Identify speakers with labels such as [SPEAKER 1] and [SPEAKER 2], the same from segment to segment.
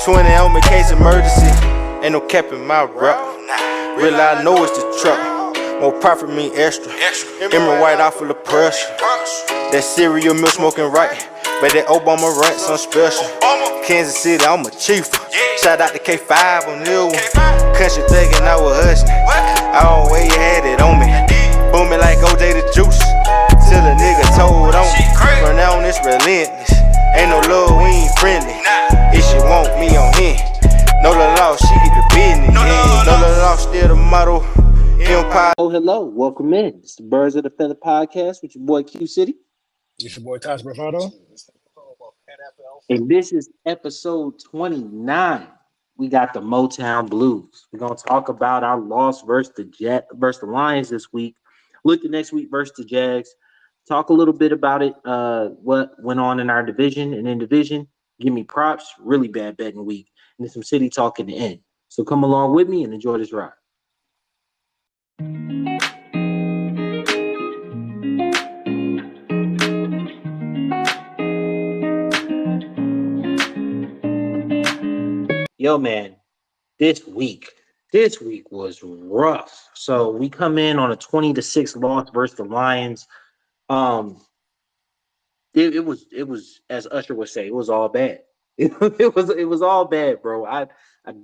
[SPEAKER 1] 20 on me, case emergency. Ain't no cap in my rap. Real I know it's the truck. More profit mean extra. Emerald white out full of pressure. That cereal milk smoking right. But that Obama rent some special. Kansas City, I'm a chief. Shout out to K5 on new one. Country thuggin', I was hustling. I always had it on me. Booming like OJ the Juice. Till a nigga told on me. From now on, it's relentless. Ain't no love, we ain't friendly. If she want me on him. No the law, she get the business. No the law, still the motto. Empire.
[SPEAKER 2] Oh, hello. Welcome in. It's the Birds of the Feather podcast with your boy Q City.
[SPEAKER 3] It's your boy Tosh Bravado.
[SPEAKER 2] And this is episode 29. We got the Motown Blues. We're going to talk about our loss versus the Lions this week. Look at next week versus the Jags. Talk a little bit about it, what went on in our division and in division. Give me props. Really bad betting week. And then some city talk in the end. So come along with me and enjoy this ride. Yo, man, this week was rough. So we come in on a 20-6 loss versus the Lions. It was as Usher would say, it was all bad. It was all bad, bro. I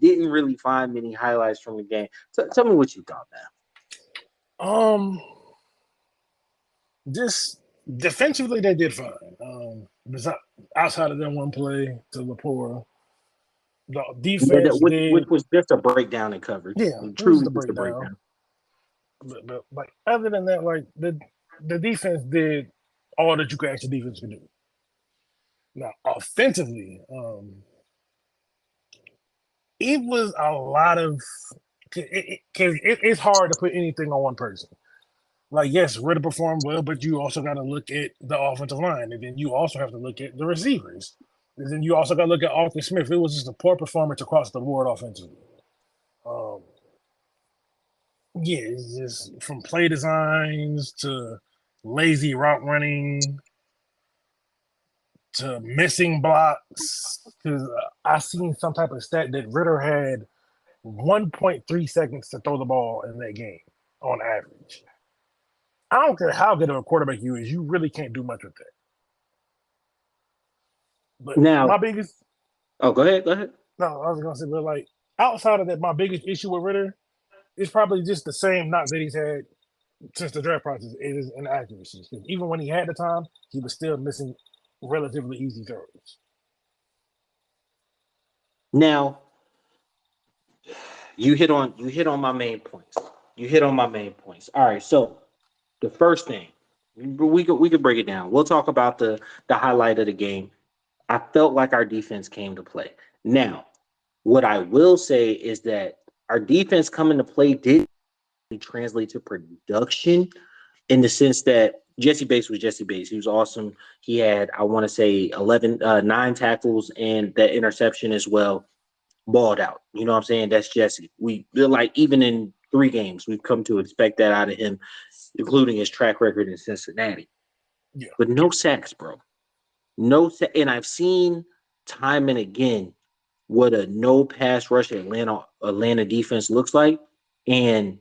[SPEAKER 2] didn't really find many highlights from the game. Tell me what you thought,
[SPEAKER 3] man. Just defensively, they did fine. Outside of that one play to Lepore, the defense
[SPEAKER 2] which was just a breakdown in coverage.
[SPEAKER 3] Yeah, truly the breakdown. But like other than that, like the defense did all that you could ask the defense to do. Now, offensively, it was a lot of it's hard to put anything on one person. Like, yes, Ritter performed well, but you also got to look at the offensive line, and then you also have to look at the receivers, and then you also got to look at Arthur Smith. It was just a poor performance across the board offensively. Yeah, it's just from play designs to lazy route running to missing blocks. Because I seen some type of stat that Ritter had 1.3 seconds to throw the ball in that game on average. I don't care how good of a quarterback you is, you really can't do much with that. But
[SPEAKER 2] now,
[SPEAKER 3] my biggest...
[SPEAKER 2] Oh, go ahead.
[SPEAKER 3] No, I was going to say, but like, outside of that, my biggest issue with Ritter is probably just the same knock that he's had since the draft process. It is inaccuracies. Because even when he had the time, he was still missing relatively easy throws.
[SPEAKER 2] Now, you hit on my main points. All right, so the first thing, we could break it down. We'll talk about the highlight of the game. I felt like our defense came to play. Now, what I will say is that our defense coming to play didn't translate to production in the sense that Jesse Bates was Jesse Bates. He was awesome. He had, I want to say, 9 tackles and that interception as well. Balled out. You know what I'm saying? That's Jesse. Even in 3 games, we've come to expect that out of him, including his track record in Cincinnati.
[SPEAKER 3] Yeah.
[SPEAKER 2] But no sacks, bro. No sack. And I've seen time and again what a no pass rush Atlanta defense looks like. And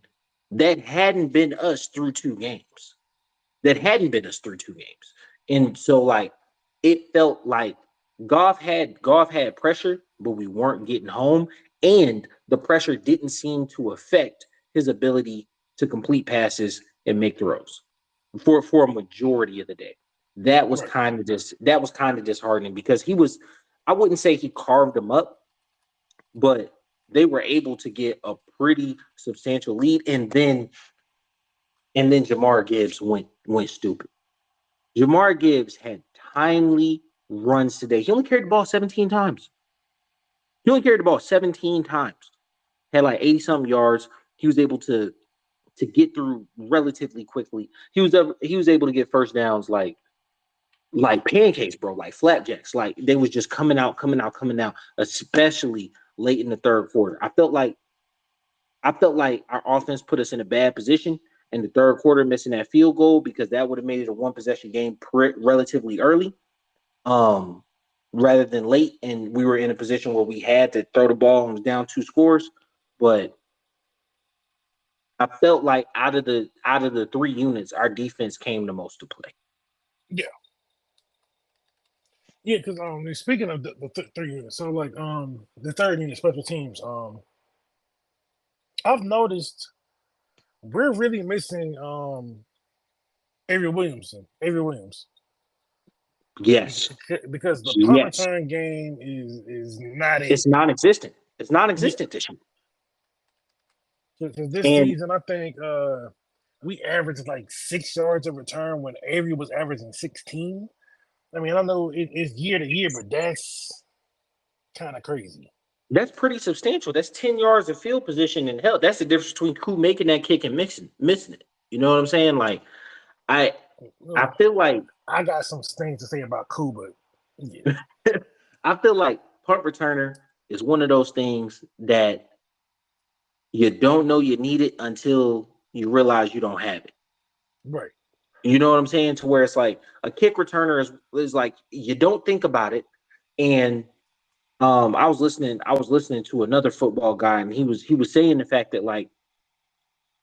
[SPEAKER 2] that hadn't been us through 2 games. And so, like, it felt like Goff had pressure, but we weren't getting home. And the pressure didn't seem to affect his ability to complete passes and make throws for a majority of the day. That was kind of disheartening because I wouldn't say he carved them up, but they were able to get a pretty substantial lead, and then Jamar Gibbs went stupid. Jamar Gibbs had timely runs today. He only carried the ball 17 times. Had like 80-something yards. He was able to get through relatively quickly. He was able to get first downs like pancakes, bro, like flapjacks. Like they was just coming out, especially late in the third quarter. I felt like our offense put us in a bad position in the third quarter, missing that field goal because that would have made it a 1-possession game relatively early. rather than late, and we were in a position where we had to throw the ball and was down 2 scores. But I felt like out of the 3 units, our defense came the most to play.
[SPEAKER 3] Yeah. Yeah, because speaking of the 3 units, so like the third unit special teams, I've noticed we're really missing Avery Williams.
[SPEAKER 2] Yes.
[SPEAKER 3] Because the punt
[SPEAKER 2] Yes.
[SPEAKER 3] return game is not it.
[SPEAKER 2] It's non-existent. It's
[SPEAKER 3] Yeah.
[SPEAKER 2] non-existent this year.
[SPEAKER 3] Because this
[SPEAKER 2] And
[SPEAKER 3] season, I think we averaged like 6 yards of return when Avery was averaging 16. I mean, I know it's year to year, but that's kind of crazy.
[SPEAKER 2] that's pretty substantial. That's 10 yards of field position and hell. That's the difference between who making that kick and missing it. You know what I'm saying? Like I feel like
[SPEAKER 3] I got some things to say about Koo, but yeah.
[SPEAKER 2] I feel like punt returner is one of those things that you don't know you need it until you realize you don't have it.
[SPEAKER 3] Right.
[SPEAKER 2] You know what I'm saying? To where it's like a kick returner is like you don't think about it. And I was listening to another football guy, and he was saying the fact that like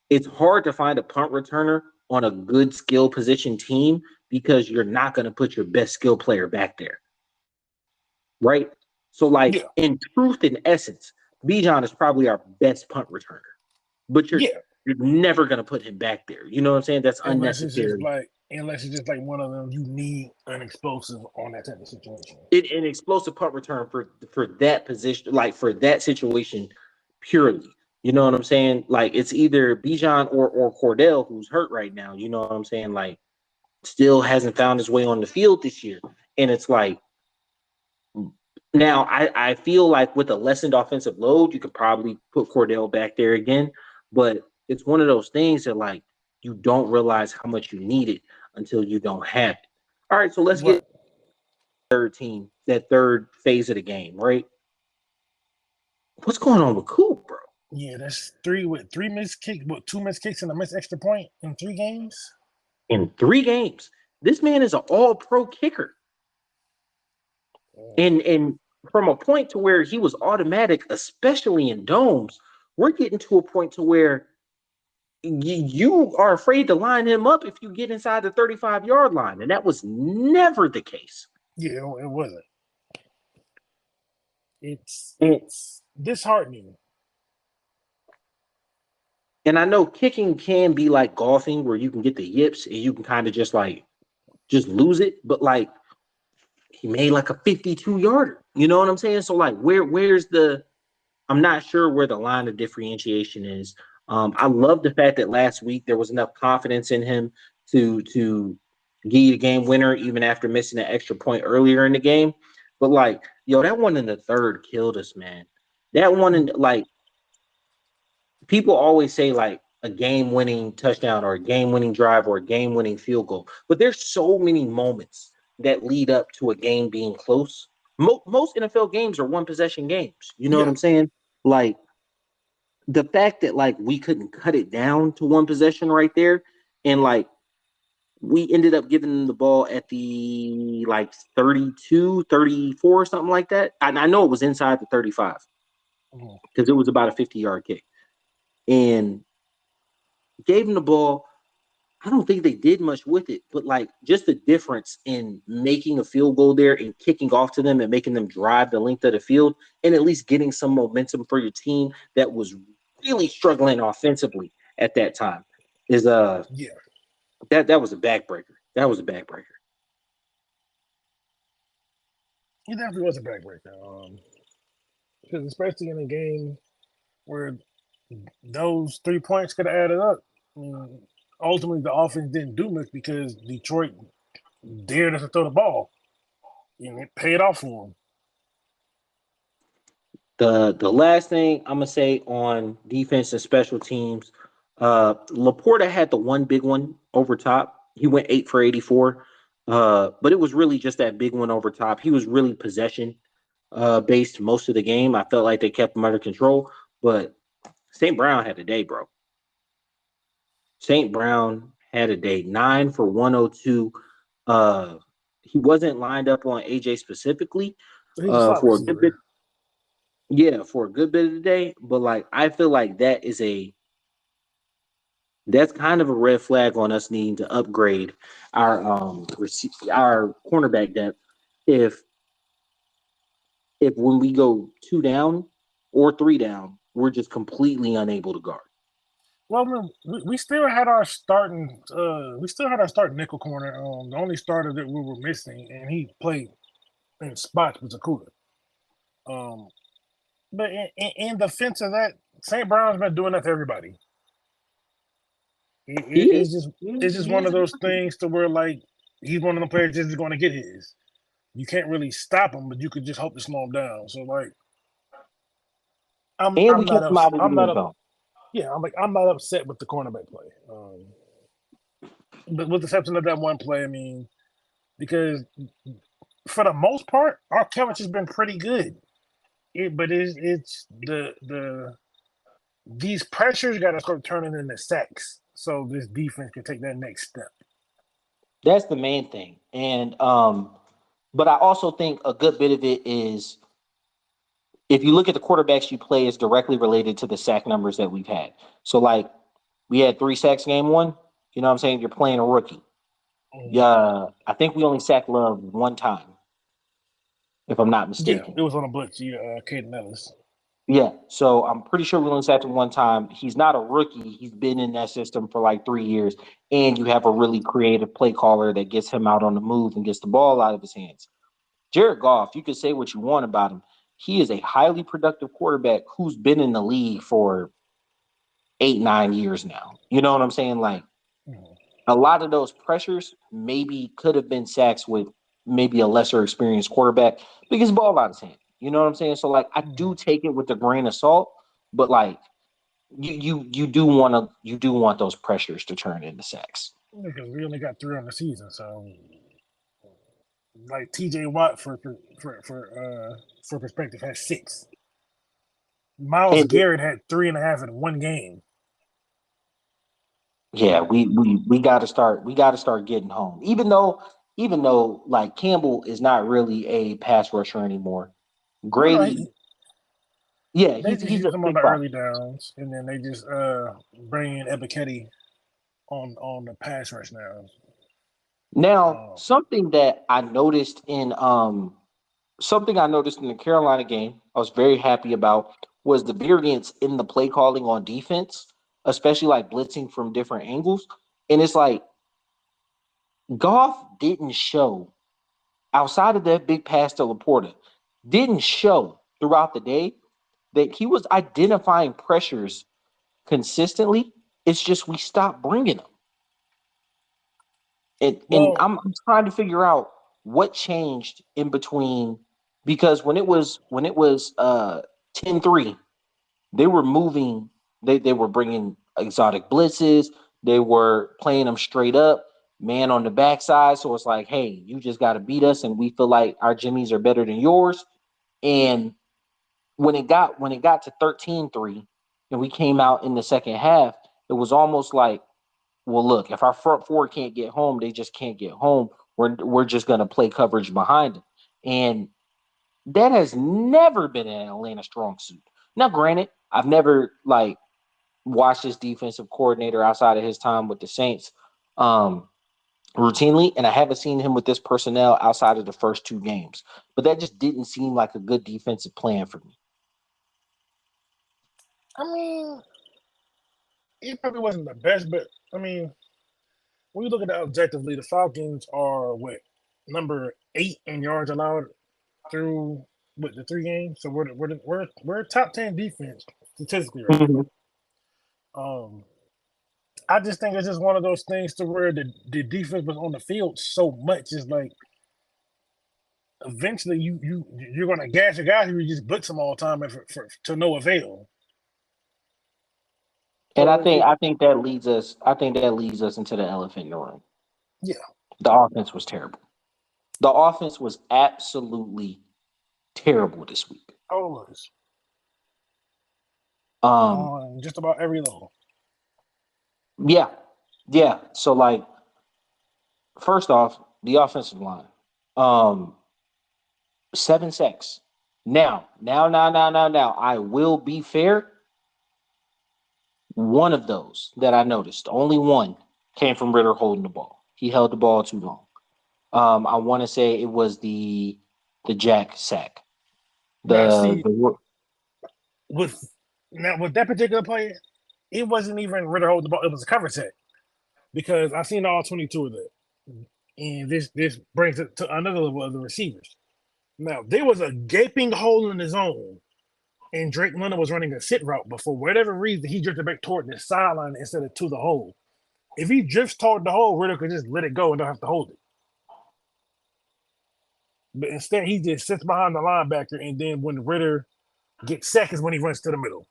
[SPEAKER 2] it's hard to find a punt returner on a good skill position team because you're not going to put your best skill player back there. Right? So like
[SPEAKER 3] Yeah.
[SPEAKER 2] in truth and essence, Bijan is probably our best punt returner. But you're never going to put him back there. You know what I'm saying? That's unnecessary.
[SPEAKER 3] Unless it's just like one of them, you need an explosive on that type of situation.
[SPEAKER 2] An explosive punt return for that position, like for that situation purely. You know what I'm saying? Like it's either Bijan or Cordell who's hurt right now. You know what I'm saying? Like still hasn't found his way on the field this year. And it's like now I feel like with a lessened offensive load, you could probably put Cordell back there again. But it's one of those things that like you don't realize how much you need it until you don't have it. All right, so let's get third team, that third phase of the game, right? What's going on with Cool, bro?
[SPEAKER 3] Yeah, that's 3 missed kicks, 2 missed kicks and a missed extra point in 3 games.
[SPEAKER 2] In 3 games, this man is an all-pro kicker, and from a point to where he was automatic, especially in domes, we're getting to a point to where you are afraid to line him up if you get inside the 35-yard line, and that was never the case.
[SPEAKER 3] Yeah, it wasn't. It's disheartening.
[SPEAKER 2] And I know kicking can be like golfing where you can get the yips and you can kind of just lose it. But like he made like a 52-yarder. You know what I'm saying? So like where's I'm not sure where the line of differentiation is. I love the fact that last week there was enough confidence in him to give you the game winner even after missing an extra point earlier in the game. But like, yo, that one in the third killed us, man. That one in like people always say like a game-winning touchdown or a game-winning drive or a game-winning field goal, but there's so many moments that lead up to a game being close. Most NFL games are one-possession games. You know what I'm saying? Like the fact that like we couldn't cut it down to one possession right there, and like we ended up giving them the ball at the like 32, 34, something like that. I know it was inside the 35 because it was about a 50-yard kick. And gave them the ball. I don't think they did much with it, but like just the difference in making a field goal there and kicking off to them and making them drive the length of the field and at least getting some momentum for your team that was really struggling offensively at that time is that was a backbreaker. That was a backbreaker.
[SPEAKER 3] It definitely was a backbreaker. Because especially in a game where those 3 points could have added up. Ultimately, the offense didn't do much because Detroit dared us to throw the ball, and it paid off for them.
[SPEAKER 2] The last thing I'm gonna say on defense and special teams, Laporta had the one big one over top. He went 8 for 84, but it was really just that big one over top. He was really possession based most of the game. I felt like they kept him under control, but St. Brown had a day, bro. St. Brown had a day. 9 for 102. he wasn't lined up on AJ specifically
[SPEAKER 3] He's a slot
[SPEAKER 2] for a good bit.
[SPEAKER 3] receiver.
[SPEAKER 2] Yeah, for a good bit of the day, but like I feel like that's kind of a red flag on us needing to upgrade our our cornerback depth. If when we go 2 down or 3 down, we're just completely unable to guard.
[SPEAKER 3] Well, we still had our starting nickel corner. The only starter that we were missing, and he played in spots, was Akuda. But in defense of that, St. Brown's been doing that to everybody.
[SPEAKER 2] He is.
[SPEAKER 3] It's just
[SPEAKER 2] He
[SPEAKER 3] one
[SPEAKER 2] is.
[SPEAKER 3] of those things to where like he's one of the players that's going to get his. You can't really stop him, but you could just hope to slow him down. So like,
[SPEAKER 2] And we
[SPEAKER 3] I'm not
[SPEAKER 2] kept him out of the
[SPEAKER 3] I'm not
[SPEAKER 2] end
[SPEAKER 3] up.
[SPEAKER 2] zone.
[SPEAKER 3] Yeah, I'm not upset with the cornerback play. But with the exception of that one play, I mean, because for the most part, our coverage has been pretty good. But it's these pressures got to start turning into sacks, so this defense can take that next step.
[SPEAKER 2] That's the main thing. And but I also think a good bit of it is if you look at the quarterbacks you play is directly related to the sack numbers that we've had. So like we had 3 sacks game 1. You know what I'm saying? You're playing a rookie. Yeah, I think we only sacked Love 1 time, if I'm not
[SPEAKER 3] Yeah,
[SPEAKER 2] mistaken.
[SPEAKER 3] it was on a blitz. Yeah, Caden Ellis.
[SPEAKER 2] Yeah, so I'm pretty sure we only sacked him 1 time. He's not a rookie. He's been in that system for like 3 years, and you have a really creative play caller that gets him out on the move and gets the ball out of his hands. Jared Goff, you can say what you want about him. He is a highly productive quarterback who's been in the league for 8, 9 years now. You know what I'm saying? Like a lot of those pressures maybe could have been sacks with maybe a lesser experienced quarterback because the ball out of his hand. You know what I'm saying? So like I do take it with a grain of salt, but like you do want those pressures to turn into sacks.
[SPEAKER 3] Because we only got 3 on the season, so like T.J. Watt for perspective has 6. Miles
[SPEAKER 2] And
[SPEAKER 3] Garrett had 3.5 in one game.
[SPEAKER 2] yeah, we got to start getting home. Even though like Campbell is not really a pass rusher anymore.
[SPEAKER 3] No,
[SPEAKER 2] Grady, yeah,
[SPEAKER 3] they just
[SPEAKER 2] he's
[SPEAKER 3] use
[SPEAKER 2] a
[SPEAKER 3] him on
[SPEAKER 2] big
[SPEAKER 3] the
[SPEAKER 2] body.
[SPEAKER 3] early downs, and then they just bring in Ebiketie on the pass rush now.
[SPEAKER 2] Now, something I noticed in the Carolina game, I was very happy about was the variance in the play calling on defense, especially like blitzing from different angles. And it's like Goff didn't show outside of that big pass to Laporta, didn't show throughout the day that he was identifying pressures consistently. It's just we stopped bringing them. And
[SPEAKER 3] Well,
[SPEAKER 2] I'm trying to figure out what changed in between because when it was 10-3, they were moving, they were bringing exotic blitzes, they were playing them straight up, man on the backside. So it's like, hey, you just got to beat us, and we feel like our Jimmies are better than yours. And when it got to 13-3, and we came out in the second half, it was almost like, well, look, if our front 4 can't get home, they just can't get home. We're just gonna play coverage behind them, and that has never been an Atlanta strong suit. Now, granted, I've never like watched this defensive coordinator outside of his time with the Saints routinely, and I haven't seen him with this personnel outside of the first 2 games. But that just didn't seem like a good defensive plan for me.
[SPEAKER 3] I mean, it probably wasn't the best, but I mean, when you look at it objectively, the Falcons are what number 8 in yards allowed through the 3 games. So we're a top 10 defense statistically right
[SPEAKER 2] Mhm.
[SPEAKER 3] now. I just think it's just one of those things to where the defense was on the field so much. It's like eventually you're gonna gas your guys, you just blitz them all the time to no avail.
[SPEAKER 2] And I
[SPEAKER 3] So
[SPEAKER 2] think I think that leads us. I think that leads us into the elephant in the room.
[SPEAKER 3] yeah,
[SPEAKER 2] The offense was terrible. The offense was absolutely terrible this week.
[SPEAKER 3] always
[SPEAKER 2] Um,
[SPEAKER 3] on just about every level.
[SPEAKER 2] yeah, yeah. So like, first off, the offensive line. Um, 7 sacks. Now. I will be fair. One of those that I noticed, only one, came from Ritter holding the ball. He held the ball too long. I want to say it was the Jack sack.
[SPEAKER 3] Now, see,
[SPEAKER 2] The
[SPEAKER 3] with with that particular play, it wasn't even Ritter holding the ball. It was a cover set because I've seen all 22 of that. And this brings it to another level of the receivers. Now, there was a gaping hole in the zone, and Drake London was running a sit route, but for whatever reason, he drifted back toward the sideline instead of to the hole. If he drifts toward the hole, Ritter could just let it go and don't have to hold it. But instead, he just sits behind the linebacker, and then when Ritter gets sacked is when he runs to the middle.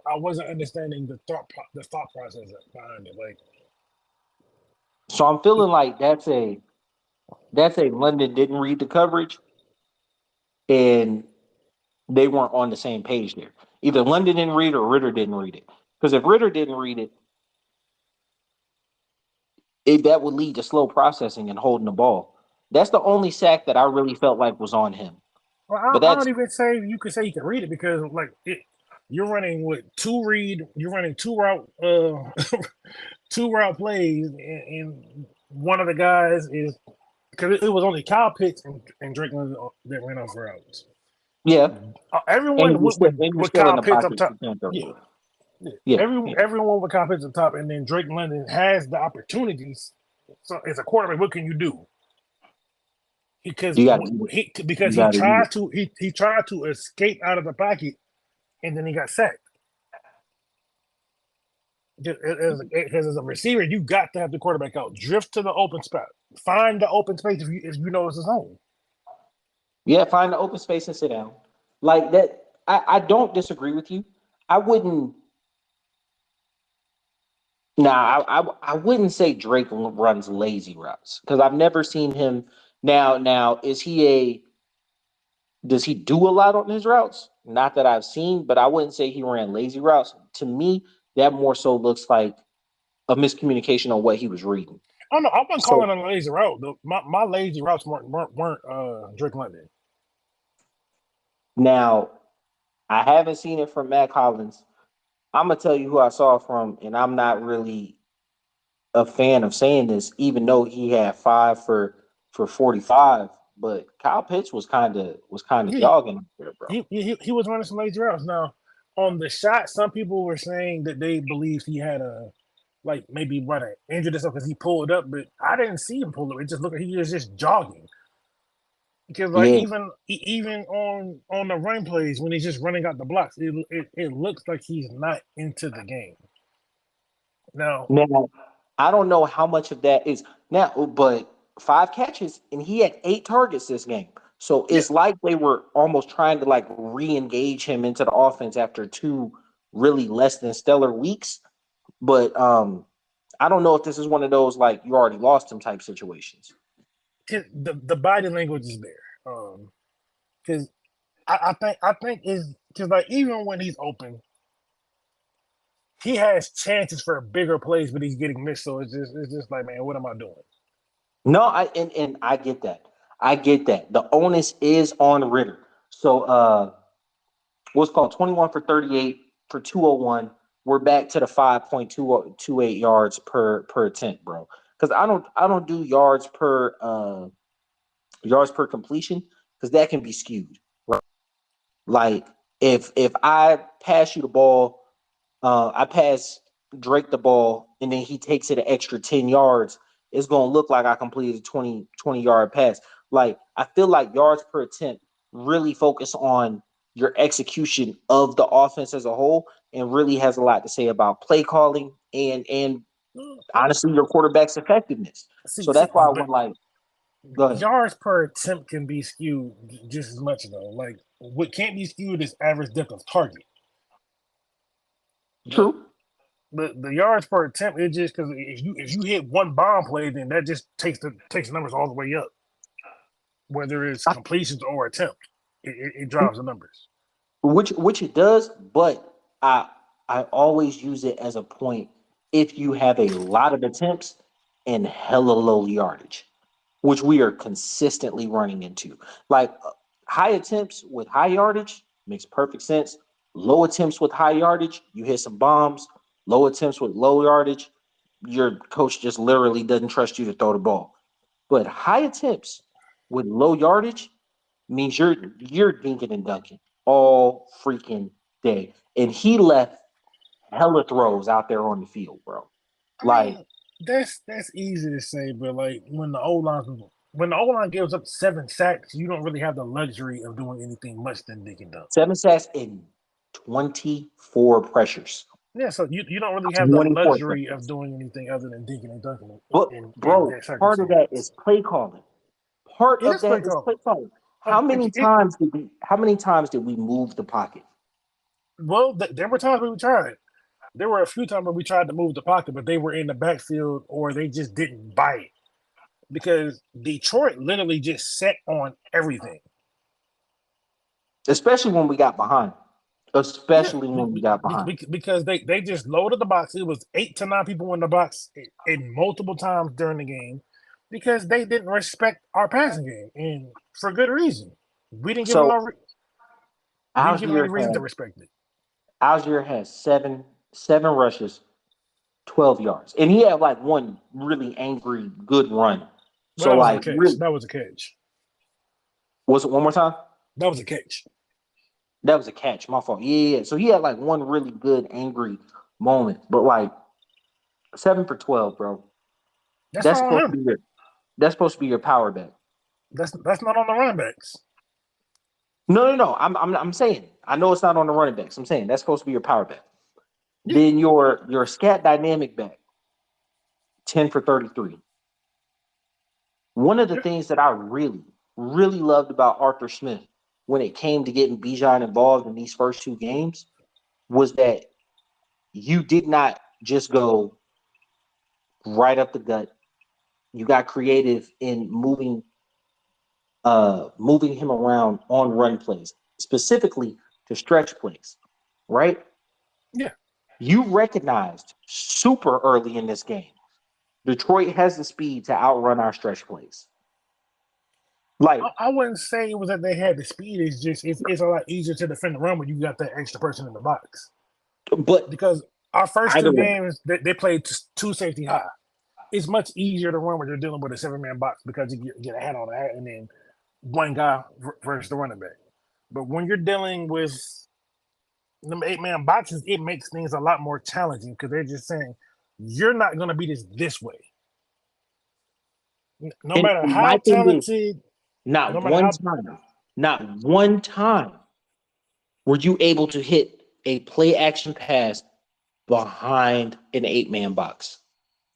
[SPEAKER 3] I wasn't understanding the thought process behind it. Like,
[SPEAKER 2] so I'm feeling like that's a London didn't read the coverage and they weren't on the same page there. Either London didn't read or Ritter didn't read it. Because if Ritter didn't read it, that would lead to slow processing and holding the ball. That's the only sack that I really felt like was on him.
[SPEAKER 3] well,
[SPEAKER 2] But
[SPEAKER 3] I
[SPEAKER 2] that's
[SPEAKER 3] don't even say you could say you can read it because like you're running with two read, you're running two route two route plays, and one of the guys is because it was only Kyle Pitts and Drake London that ran off routes.
[SPEAKER 2] yeah.
[SPEAKER 3] Everyone
[SPEAKER 2] And you're
[SPEAKER 3] with
[SPEAKER 2] still in
[SPEAKER 3] Kyle
[SPEAKER 2] the
[SPEAKER 3] Pitts up
[SPEAKER 2] pocket.
[SPEAKER 3] top.
[SPEAKER 2] You can't throw
[SPEAKER 3] Yeah,
[SPEAKER 2] it.
[SPEAKER 3] yeah.
[SPEAKER 2] Yeah. Yeah.
[SPEAKER 3] Everyone with Kyle Pitts up top, and then Drake London has the opportunities. So as a quarterback, what can you do? Because
[SPEAKER 2] You gotta
[SPEAKER 3] because
[SPEAKER 2] you gotta eat it.
[SPEAKER 3] he tried to escape out of the pocket, and then he got sacked. Because as a receiver, you got to have the quarterback out, drift to the open spot, find the open space if you know it's his home.
[SPEAKER 2] Yeah, find the open space and sit down. Like that. I don't disagree with you. I wouldn't I wouldn't say Drake runs lazy routes because I've never seen him. Now, does he do a lot on his routes? Not that I've seen, but I wouldn't say he ran lazy routes. To me, that more so looks like a miscommunication on what he was reading.
[SPEAKER 3] Oh no, I wasn't
[SPEAKER 2] So
[SPEAKER 3] calling it a lazy route. My lazy routes weren't Drake London.
[SPEAKER 2] now I haven't seen it from Matt Collins. I'm gonna tell you who I saw from, and I'm not really a fan of saying this, even though he had 5 for 45. But Kyle Pitts was kind of
[SPEAKER 3] He
[SPEAKER 2] jogging up there, bro.
[SPEAKER 3] he was running some lazy routes. Now on the shot, some people were saying that they believed he had a like maybe what an injured himself because he pulled up, but I didn't see him pull up. It just looked like he was just jogging. Because like
[SPEAKER 2] Yeah.
[SPEAKER 3] even on the run plays when he's just running out the blocks, it looks like he's not into the game. Now,
[SPEAKER 2] Now I don't know how much of that is now, but 5 catches and he had 8 targets this game. So
[SPEAKER 3] yeah,
[SPEAKER 2] it's like they were almost trying to like re-engage him into the offense after 2 really less than stellar weeks. But I don't know if this is one of those like you already lost him type situations.
[SPEAKER 3] the body language is there. Because I think is because like even when he's open, he has chances for bigger plays, but he's getting missed. So it's just like, man, what am I doing?
[SPEAKER 2] No, and I get that. I get that. The onus is on Ritter. So what's called 21 for 38 for 201. We're back to the 5.228 yards per attempt, bro. Because I don't do yards per completion because that can be skewed. Right? Like if I pass you the ball, I pass Drake the ball, and then he takes it an extra 10 yards, it's going to look like I completed a 20 yard pass. Like, I feel like yards per attempt really focus on your execution of the offense as a whole and really has a lot to say about play calling and honestly your quarterback's effectiveness.
[SPEAKER 3] See,
[SPEAKER 2] So
[SPEAKER 3] see,
[SPEAKER 2] that's why I
[SPEAKER 3] but
[SPEAKER 2] went like, go ahead.
[SPEAKER 3] yards per attempt can be skewed just as much though. Like what can't be skewed is average depth of target. But
[SPEAKER 2] True.
[SPEAKER 3] the yards per attempt is just because if you hit one bomb play, then that just takes the numbers all the way up. Whether it's
[SPEAKER 2] I,
[SPEAKER 3] completions or attempt, it drives the numbers.
[SPEAKER 2] which it does, but I always use it as a point if you have a lot of attempts and hella low yardage. which we are consistently running into. Like high attempts with high yardage makes perfect sense. Low attempts with high yardage, you hit some bombs. Low attempts with low yardage, your coach just literally doesn't trust you to throw the ball. But high attempts with low yardage means you're dinking and dunking all freaking day. And he left hella throws out there on the field, bro.
[SPEAKER 3] I
[SPEAKER 2] Like
[SPEAKER 3] mean, that's easy to say, but like when the O line gives up 7 sacks, you don't really have the luxury of doing anything much than dig and dunk.
[SPEAKER 2] 7 sacks in 24 pressures.
[SPEAKER 3] Yeah, so you don't really have the
[SPEAKER 2] 24
[SPEAKER 3] luxury of
[SPEAKER 2] pressures.
[SPEAKER 3] doing anything other than dinking and dunking
[SPEAKER 2] But
[SPEAKER 3] in
[SPEAKER 2] bro,
[SPEAKER 3] that
[SPEAKER 2] part of that
[SPEAKER 3] circumstance.
[SPEAKER 2] is play calling. Part
[SPEAKER 3] It
[SPEAKER 2] of
[SPEAKER 3] is play
[SPEAKER 2] that is play
[SPEAKER 3] calling.
[SPEAKER 2] calling.
[SPEAKER 3] Like
[SPEAKER 2] How many times did we move the pocket?
[SPEAKER 3] well, there were times when we tried. There were a few times when we tried to move the pocket, but they were in the backfield or they just didn't bite because Detroit literally just set on everything.
[SPEAKER 2] Especially when we got behind.
[SPEAKER 3] Yeah,
[SPEAKER 2] Especially when we got behind.
[SPEAKER 3] because they just loaded the box. It was 8 to 9 people in the box in multiple times during the game because they didn't respect our passing game, and for good reason. We didn't give them
[SPEAKER 2] So
[SPEAKER 3] we didn't give them any
[SPEAKER 2] Algier
[SPEAKER 3] reason to
[SPEAKER 2] had
[SPEAKER 3] respect it.
[SPEAKER 2] Algier had seven rushes, 12 yards. And he had like one really angry, good run.
[SPEAKER 3] Well,
[SPEAKER 2] So
[SPEAKER 3] that wasn't a
[SPEAKER 2] like
[SPEAKER 3] catch.
[SPEAKER 2] really
[SPEAKER 3] That was a catch.
[SPEAKER 2] was it one more time?
[SPEAKER 3] That was a catch.
[SPEAKER 2] That was a catch. My fault. Yeah. So he had like one really good, angry moment. But like 7 for 12, bro.
[SPEAKER 3] That's
[SPEAKER 2] That's
[SPEAKER 3] not on
[SPEAKER 2] supposed to
[SPEAKER 3] him.
[SPEAKER 2] be your power back.
[SPEAKER 3] That's not on the running backs.
[SPEAKER 2] No. I'm saying. I know it's not on the running backs. I'm saying that's supposed to be your power back.
[SPEAKER 3] Yeah,
[SPEAKER 2] Then your scat dynamic back, 10 for 33. One of the
[SPEAKER 3] yeah.
[SPEAKER 2] things that I really, really loved about Arthur Smith when it came to getting Bijan involved in these first two games was that you did not just go right up the gut. You got creative in moving him around on run plays, specifically to stretch plays, right?
[SPEAKER 3] Yeah.
[SPEAKER 2] You recognized super early in this game. Detroit has the speed to outrun our stretch plays. Like,
[SPEAKER 3] I wouldn't say it was that they had the speed. It's just it's a lot easier to defend the run when you got that extra person in the box.
[SPEAKER 2] but
[SPEAKER 3] Because our first
[SPEAKER 2] either
[SPEAKER 3] two
[SPEAKER 2] way,
[SPEAKER 3] games, they played two safety high. It's much easier to run when you're dealing with a 7-man box because you get a hand on that and then one guy versus the running back. But when you're dealing with them 8-man boxes, it makes things a lot more challenging because they're just saying you're not going to beat us this way. No matter
[SPEAKER 2] and my
[SPEAKER 3] how
[SPEAKER 2] thing is,
[SPEAKER 3] talented, no
[SPEAKER 2] not
[SPEAKER 3] matter
[SPEAKER 2] one
[SPEAKER 3] how
[SPEAKER 2] time, not one time were you able to hit a play action pass behind an 8-man box.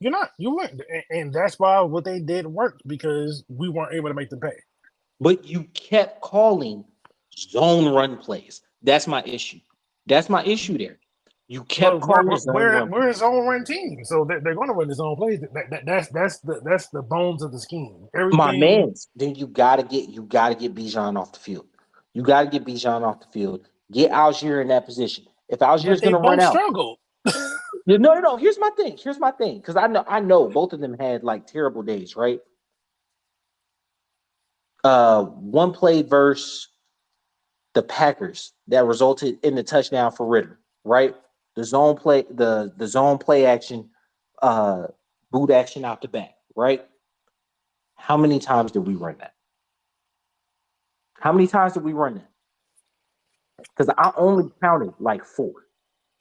[SPEAKER 3] you weren't, and that's why what they did worked because we weren't able to make them pay.
[SPEAKER 2] But you kept calling zone run plays. That's my issue. That's my issue there. You
[SPEAKER 3] Well,
[SPEAKER 2] kept calling zone run
[SPEAKER 3] we're a
[SPEAKER 2] plays.
[SPEAKER 3] zone run team, so they're going to run his own plays. That's the bones of the scheme.
[SPEAKER 2] My
[SPEAKER 3] Everything
[SPEAKER 2] man's, then you gotta get Bijan off the field. You gotta get Bijan off the field. Get Algier in that position. If
[SPEAKER 3] but
[SPEAKER 2] Algier's
[SPEAKER 3] they
[SPEAKER 2] gonna run
[SPEAKER 3] both
[SPEAKER 2] out,
[SPEAKER 3] struggled.
[SPEAKER 2] no. Here's my thing. Because I know both of them had like terrible days, right? One play versus the Packers that resulted in the touchdown for Ritter, right? The zone play action, uh, boot action out the back, right? How many times did we run that? How many times did we run that? Because I only counted like four,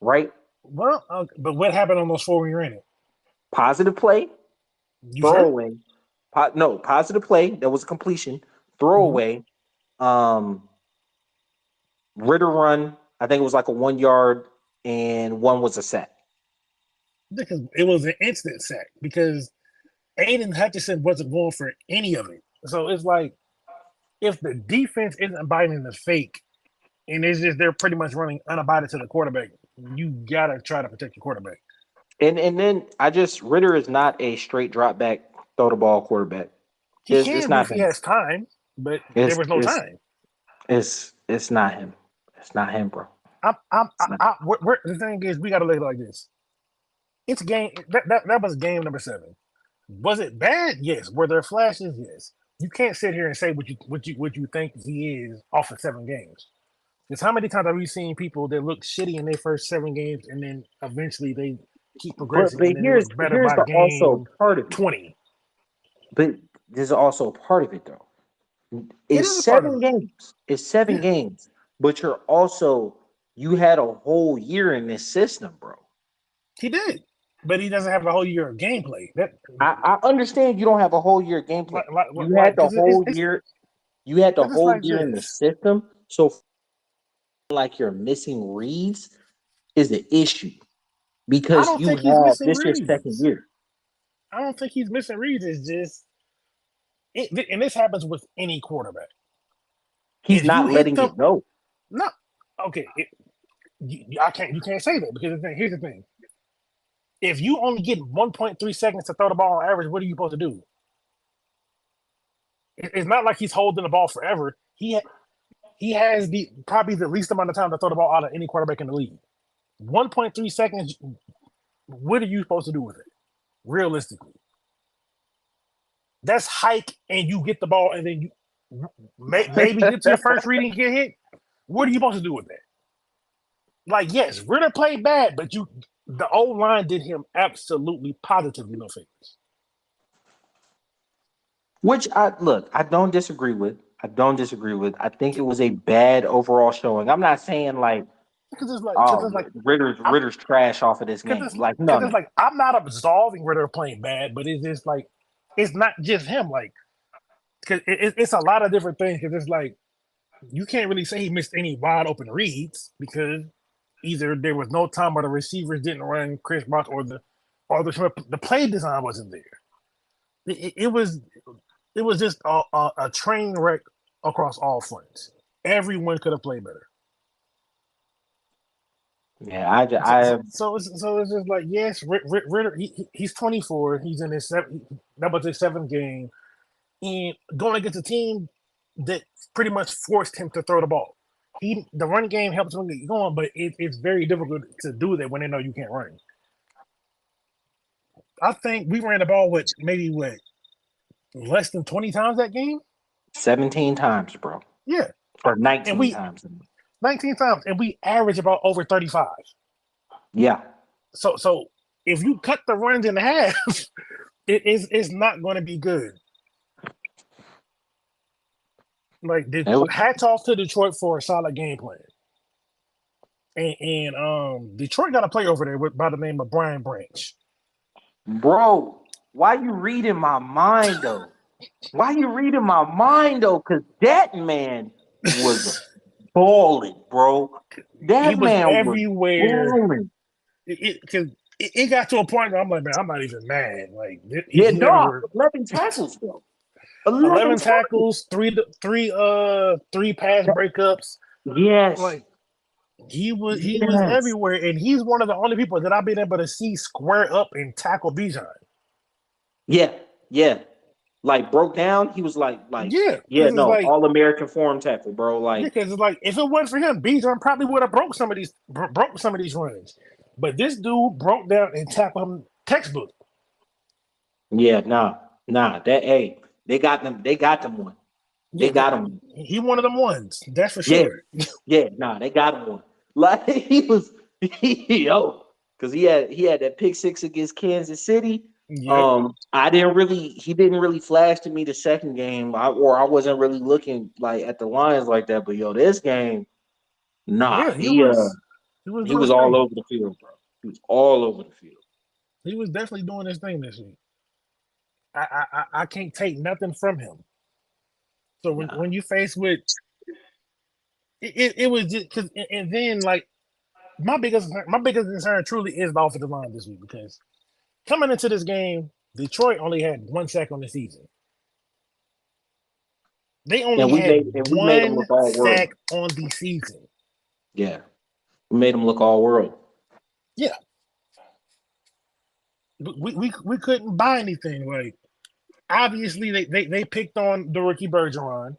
[SPEAKER 2] right?
[SPEAKER 3] Well, but what happened on those four when you ran it?
[SPEAKER 2] Positive play,
[SPEAKER 3] You sure?
[SPEAKER 2] throwaway. No, positive play. That was a completion.
[SPEAKER 3] Mm-hmm.
[SPEAKER 2] Throwaway. Um, Ritter run. I think it was like a 1 yard, and one was a sack.
[SPEAKER 3] Because it was an instant sack because Aiden Hutchinson wasn't going for any of it. So it's like if the defense isn't biting the fake and it's just they're pretty much running unabated to the quarterback, you gotta try to protect your quarterback.
[SPEAKER 2] And then Ritter is not a straight drop back, throw the ball quarterback.
[SPEAKER 3] He
[SPEAKER 2] It's
[SPEAKER 3] can be
[SPEAKER 2] not
[SPEAKER 3] if he
[SPEAKER 2] him.
[SPEAKER 3] has time, but there
[SPEAKER 2] It's
[SPEAKER 3] was no
[SPEAKER 2] it's
[SPEAKER 3] time.
[SPEAKER 2] it's not him. It's not him, bro. It's not.
[SPEAKER 3] The thing is, we got to look at it like this. It's game that was game number 7. Was it bad? Yes. Were there flashes? Yes. You can't sit here and say what you think he is off of 7 games. Because how many times have we seen people that look shitty in their first 7 games and then eventually they keep progressing
[SPEAKER 2] But
[SPEAKER 3] and then they look better
[SPEAKER 2] here's
[SPEAKER 3] by
[SPEAKER 2] the also
[SPEAKER 3] game
[SPEAKER 2] part of it.
[SPEAKER 3] 20?
[SPEAKER 2] But there's also part of it though.
[SPEAKER 3] It
[SPEAKER 2] It's
[SPEAKER 3] is a part of
[SPEAKER 2] seven
[SPEAKER 3] it.
[SPEAKER 2] games. It's seven
[SPEAKER 3] Yeah,
[SPEAKER 2] games. But you had a whole year in this system, bro.
[SPEAKER 3] he did. But he doesn't have a whole year of gameplay. That
[SPEAKER 2] I understand you don't have a whole year gameplay. You had the
[SPEAKER 3] because
[SPEAKER 2] whole year. You had the
[SPEAKER 3] it's
[SPEAKER 2] whole
[SPEAKER 3] like
[SPEAKER 2] year in the
[SPEAKER 3] this.
[SPEAKER 2] system. So like you're missing reads is the issue
[SPEAKER 3] I
[SPEAKER 2] because
[SPEAKER 3] don't
[SPEAKER 2] you
[SPEAKER 3] think he's
[SPEAKER 2] have
[SPEAKER 3] missing
[SPEAKER 2] this your second
[SPEAKER 3] reads.
[SPEAKER 2] year.
[SPEAKER 3] I don't think he's missing reads. It's just and this happens with any quarterback.
[SPEAKER 2] He's
[SPEAKER 3] If you
[SPEAKER 2] not
[SPEAKER 3] hit
[SPEAKER 2] letting
[SPEAKER 3] them,
[SPEAKER 2] it go.
[SPEAKER 3] no, okay. You can't say that because here's the thing. If you only get 1.3 seconds to throw the ball on average, what are you supposed to do? It's not like he's holding the ball forever. He has probably the least amount of time to throw the ball out of any quarterback in the league. 1.3 seconds. What are you supposed to do with it? Realistically, that's hike, and you get the ball, and then you maybe get to your first reading, get hit. What are you supposed to do with that? Like, yes, Ritter played bad, but the old line did him absolutely positively no favors.
[SPEAKER 2] Which I don't disagree with. I don't disagree with. I think it was a bad overall showing. I'm not saying like,
[SPEAKER 3] Because it's like I'm
[SPEAKER 2] Ritter's trash off of this game. Like, no,
[SPEAKER 3] because it's
[SPEAKER 2] no.
[SPEAKER 3] like I'm not absolving Ritter playing bad, but it's just like it's not just him. Like, because it's a lot of different things. Because it's like you can't really say he missed any wide open reads because either there was no time or the receivers didn't run Chris Rock or the play design wasn't there. It was just a train wreck across all fronts. Everyone could have played better.
[SPEAKER 2] Yeah,
[SPEAKER 3] So it's just like yes, Ritter. He's 24. He's in his that was his 7th game, and going against a team that pretty much forced him to throw the ball. The run game helps him get going, but it's very difficult to do that when they know you can't run. I think we ran the ball maybe less than 20 times that game.
[SPEAKER 2] 17 times, bro,
[SPEAKER 3] Yeah,
[SPEAKER 2] or
[SPEAKER 3] and
[SPEAKER 2] 19
[SPEAKER 3] we
[SPEAKER 2] times.
[SPEAKER 3] 19 times, and we average about over 35.
[SPEAKER 2] Yeah,
[SPEAKER 3] So if you cut the runs in half, it's not going to be good. Like hats off to Detroit for a solid game plan. And Detroit got a player over there by the name of Brian Branch.
[SPEAKER 2] bro. Why you reading my mind though? Why you reading my mind though? Because that man was balling, bro.
[SPEAKER 3] He
[SPEAKER 2] That
[SPEAKER 3] was
[SPEAKER 2] man was
[SPEAKER 3] everywhere.
[SPEAKER 2] balling.
[SPEAKER 3] Because it got to a point where I'm like, man, I'm not even mad. Like
[SPEAKER 2] Yeah,
[SPEAKER 3] he's
[SPEAKER 2] dog.
[SPEAKER 3] everywhere.
[SPEAKER 2] 11 tackles, bro. 11
[SPEAKER 3] 11
[SPEAKER 2] tackles.
[SPEAKER 3] tackles, three pass breakups.
[SPEAKER 2] Yes.
[SPEAKER 3] Like he was
[SPEAKER 2] Yes.
[SPEAKER 3] everywhere, and he's one of the only people that I've been able to see square up and tackle Bijan.
[SPEAKER 2] Yeah. Yeah. Like broke down. He was
[SPEAKER 3] Yeah,
[SPEAKER 2] yeah,
[SPEAKER 3] because it's
[SPEAKER 2] no,
[SPEAKER 3] like
[SPEAKER 2] all American form tackle, bro. Like,
[SPEAKER 3] because it's like if it wasn't for him, Bijan probably would have broke some of these runs. But this dude broke down and tackled him textbook.
[SPEAKER 2] yeah, nah. They got them. They got them one. They
[SPEAKER 3] Yeah,
[SPEAKER 2] got him.
[SPEAKER 3] he one of them ones. That's for
[SPEAKER 2] Yeah,
[SPEAKER 3] sure.
[SPEAKER 2] yeah, nah, they got him one. Like because he had that pick six against Kansas City.
[SPEAKER 3] Yep.
[SPEAKER 2] He didn't really flash to me the second game, I wasn't really looking like at the Lions like that. But this game, nah,
[SPEAKER 3] Yeah, he was
[SPEAKER 2] he
[SPEAKER 3] doing
[SPEAKER 2] was
[SPEAKER 3] his
[SPEAKER 2] all
[SPEAKER 3] thing.
[SPEAKER 2] over the field, bro. He was all over the field.
[SPEAKER 3] He was definitely doing his thing this week. I can't take nothing from him. So
[SPEAKER 2] Nah.
[SPEAKER 3] when you face with it was just because and then like my biggest concern truly is the offensive line this week because coming into this game, Detroit only had 1 sack on the season. They only had
[SPEAKER 2] And we made him
[SPEAKER 3] one
[SPEAKER 2] look all world.
[SPEAKER 3] sack on the season.
[SPEAKER 2] Yeah, we made him look all world.
[SPEAKER 3] Yeah, we couldn't buy anything. Like obviously they picked on the rookie Bergeron,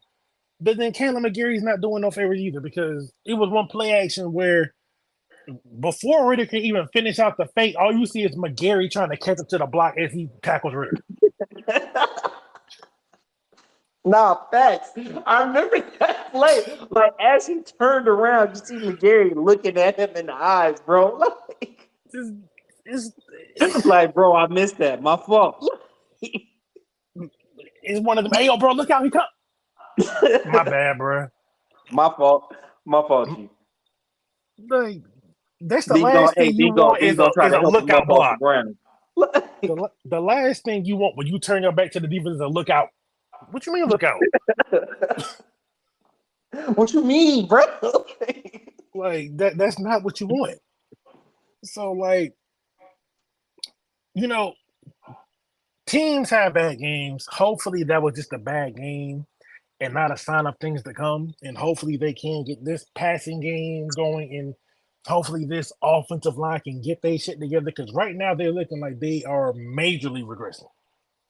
[SPEAKER 3] but then Caleb McGarry's not doing no favors either because it was one play action where before Ritter can even finish out the fake, all you see is McGarry trying to catch up to the block as he tackles Ritter.
[SPEAKER 2] Nah, facts. I remember that play. Like as he turned around, you see McGarry looking at him in the eyes, bro. Like, bro, I missed that. My fault.
[SPEAKER 3] It's one of them. Hey, yo, bro, look out, he come. My bad, bro.
[SPEAKER 2] My fault. My fault, Chief.
[SPEAKER 3] Like, that's the last thing you want is
[SPEAKER 2] try to
[SPEAKER 3] a
[SPEAKER 2] help him
[SPEAKER 3] lookout
[SPEAKER 2] up off the
[SPEAKER 3] block.
[SPEAKER 2] ground.
[SPEAKER 3] The last thing you want when you turn your back to the defense is a lookout. What you mean lookout?
[SPEAKER 2] What you mean, bro?
[SPEAKER 3] Like that's not what you want. So like, teams have bad games. Hopefully that was just a bad game and not a sign of things to come. And hopefully they can get this passing game going and hopefully this offensive line can get their shit together because right now they're looking like they are majorly regressing.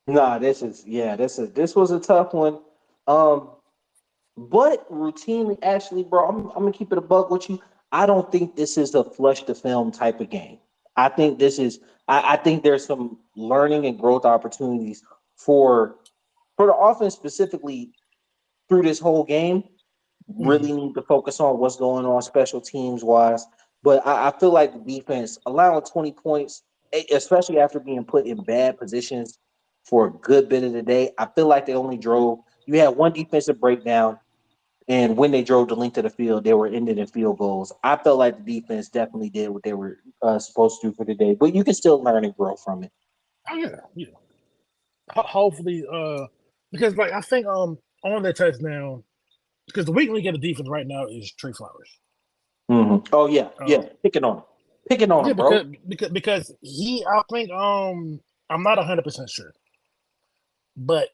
[SPEAKER 2] Nah, this was a tough one. But routinely, actually, bro, I'm gonna keep it a buck with you. I don't think this is a flush the film type of game. I think this is. I think there's some learning and growth opportunities for the offense specifically through this whole game. Really need to focus on what's going on special teams wise. But I feel like the defense allowing 20 points, especially after being put in bad positions for a good bit of the day, I feel like they only drove. You had one defensive breakdown. And when they drove the length of the field, they were ending in field goals. I felt like the defense definitely did what they were supposed to do for the day, but you can still learn and grow from it.
[SPEAKER 3] Oh yeah. Hopefully, because like I think on that touchdown, because the weak link of the defense right now is Trey Flowers.
[SPEAKER 2] Mm-hmm. Oh yeah, picking on him, bro.
[SPEAKER 3] Because I think I'm not 100% sure, but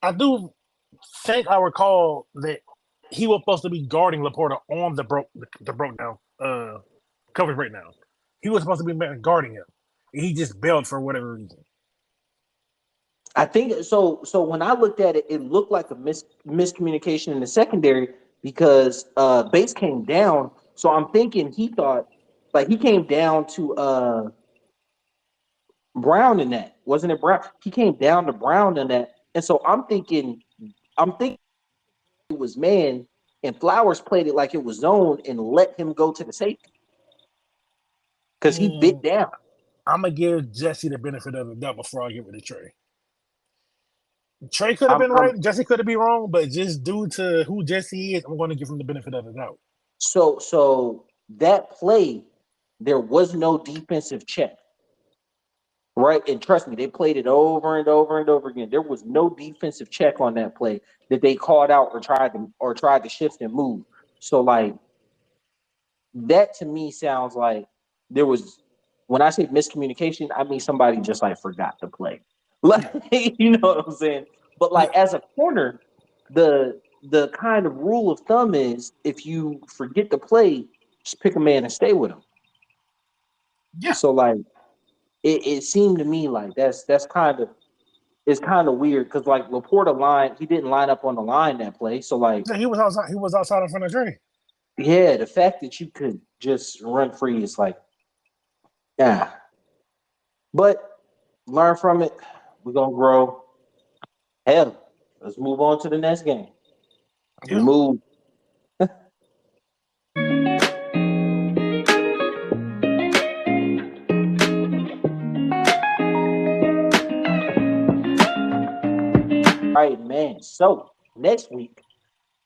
[SPEAKER 3] I do think I recall that he was supposed to be guarding Laporta on the broke down coverage right now. He was supposed to be guarding him, and he just bailed for whatever reason.
[SPEAKER 2] I think so. So when I looked at it, it looked like a miscommunication in the secondary because base came down. So I'm thinking he thought like he came down to Brown in that, wasn't it? Brown. He came down to Brown in that, and so I'm thinking it was man, and Flowers played it like it was zone and let him go to the safety because he bit down.
[SPEAKER 3] I'm gonna give Jesse the benefit of the doubt before I get rid of Trey. Trey could have been right, Jesse could have been wrong, but just due to who Jesse is, I'm going to give him the benefit of the doubt.
[SPEAKER 2] So that play, there was no defensive check, right? And trust me, they played it over and over and over again. There was no defensive check on that play that they called out or tried to shift and move. So like that to me sounds like there was. When I say miscommunication, I mean somebody just like forgot to play. Like, you know what I'm saying? But like as a corner, the kind of rule of thumb is if you forget to play, just pick a man and stay with him.
[SPEAKER 3] Yeah.
[SPEAKER 2] So like it seemed to me like that's kind of weird because like Laporta he didn't line up on the line that play. So like
[SPEAKER 3] he was outside in front of Trey.
[SPEAKER 2] Yeah, the fact that you could just run free is like, yeah. But learn from it. We're gonna grow. Hell, let's move on to the next game.
[SPEAKER 3] Yeah.
[SPEAKER 2] We move. All right, man. So next week,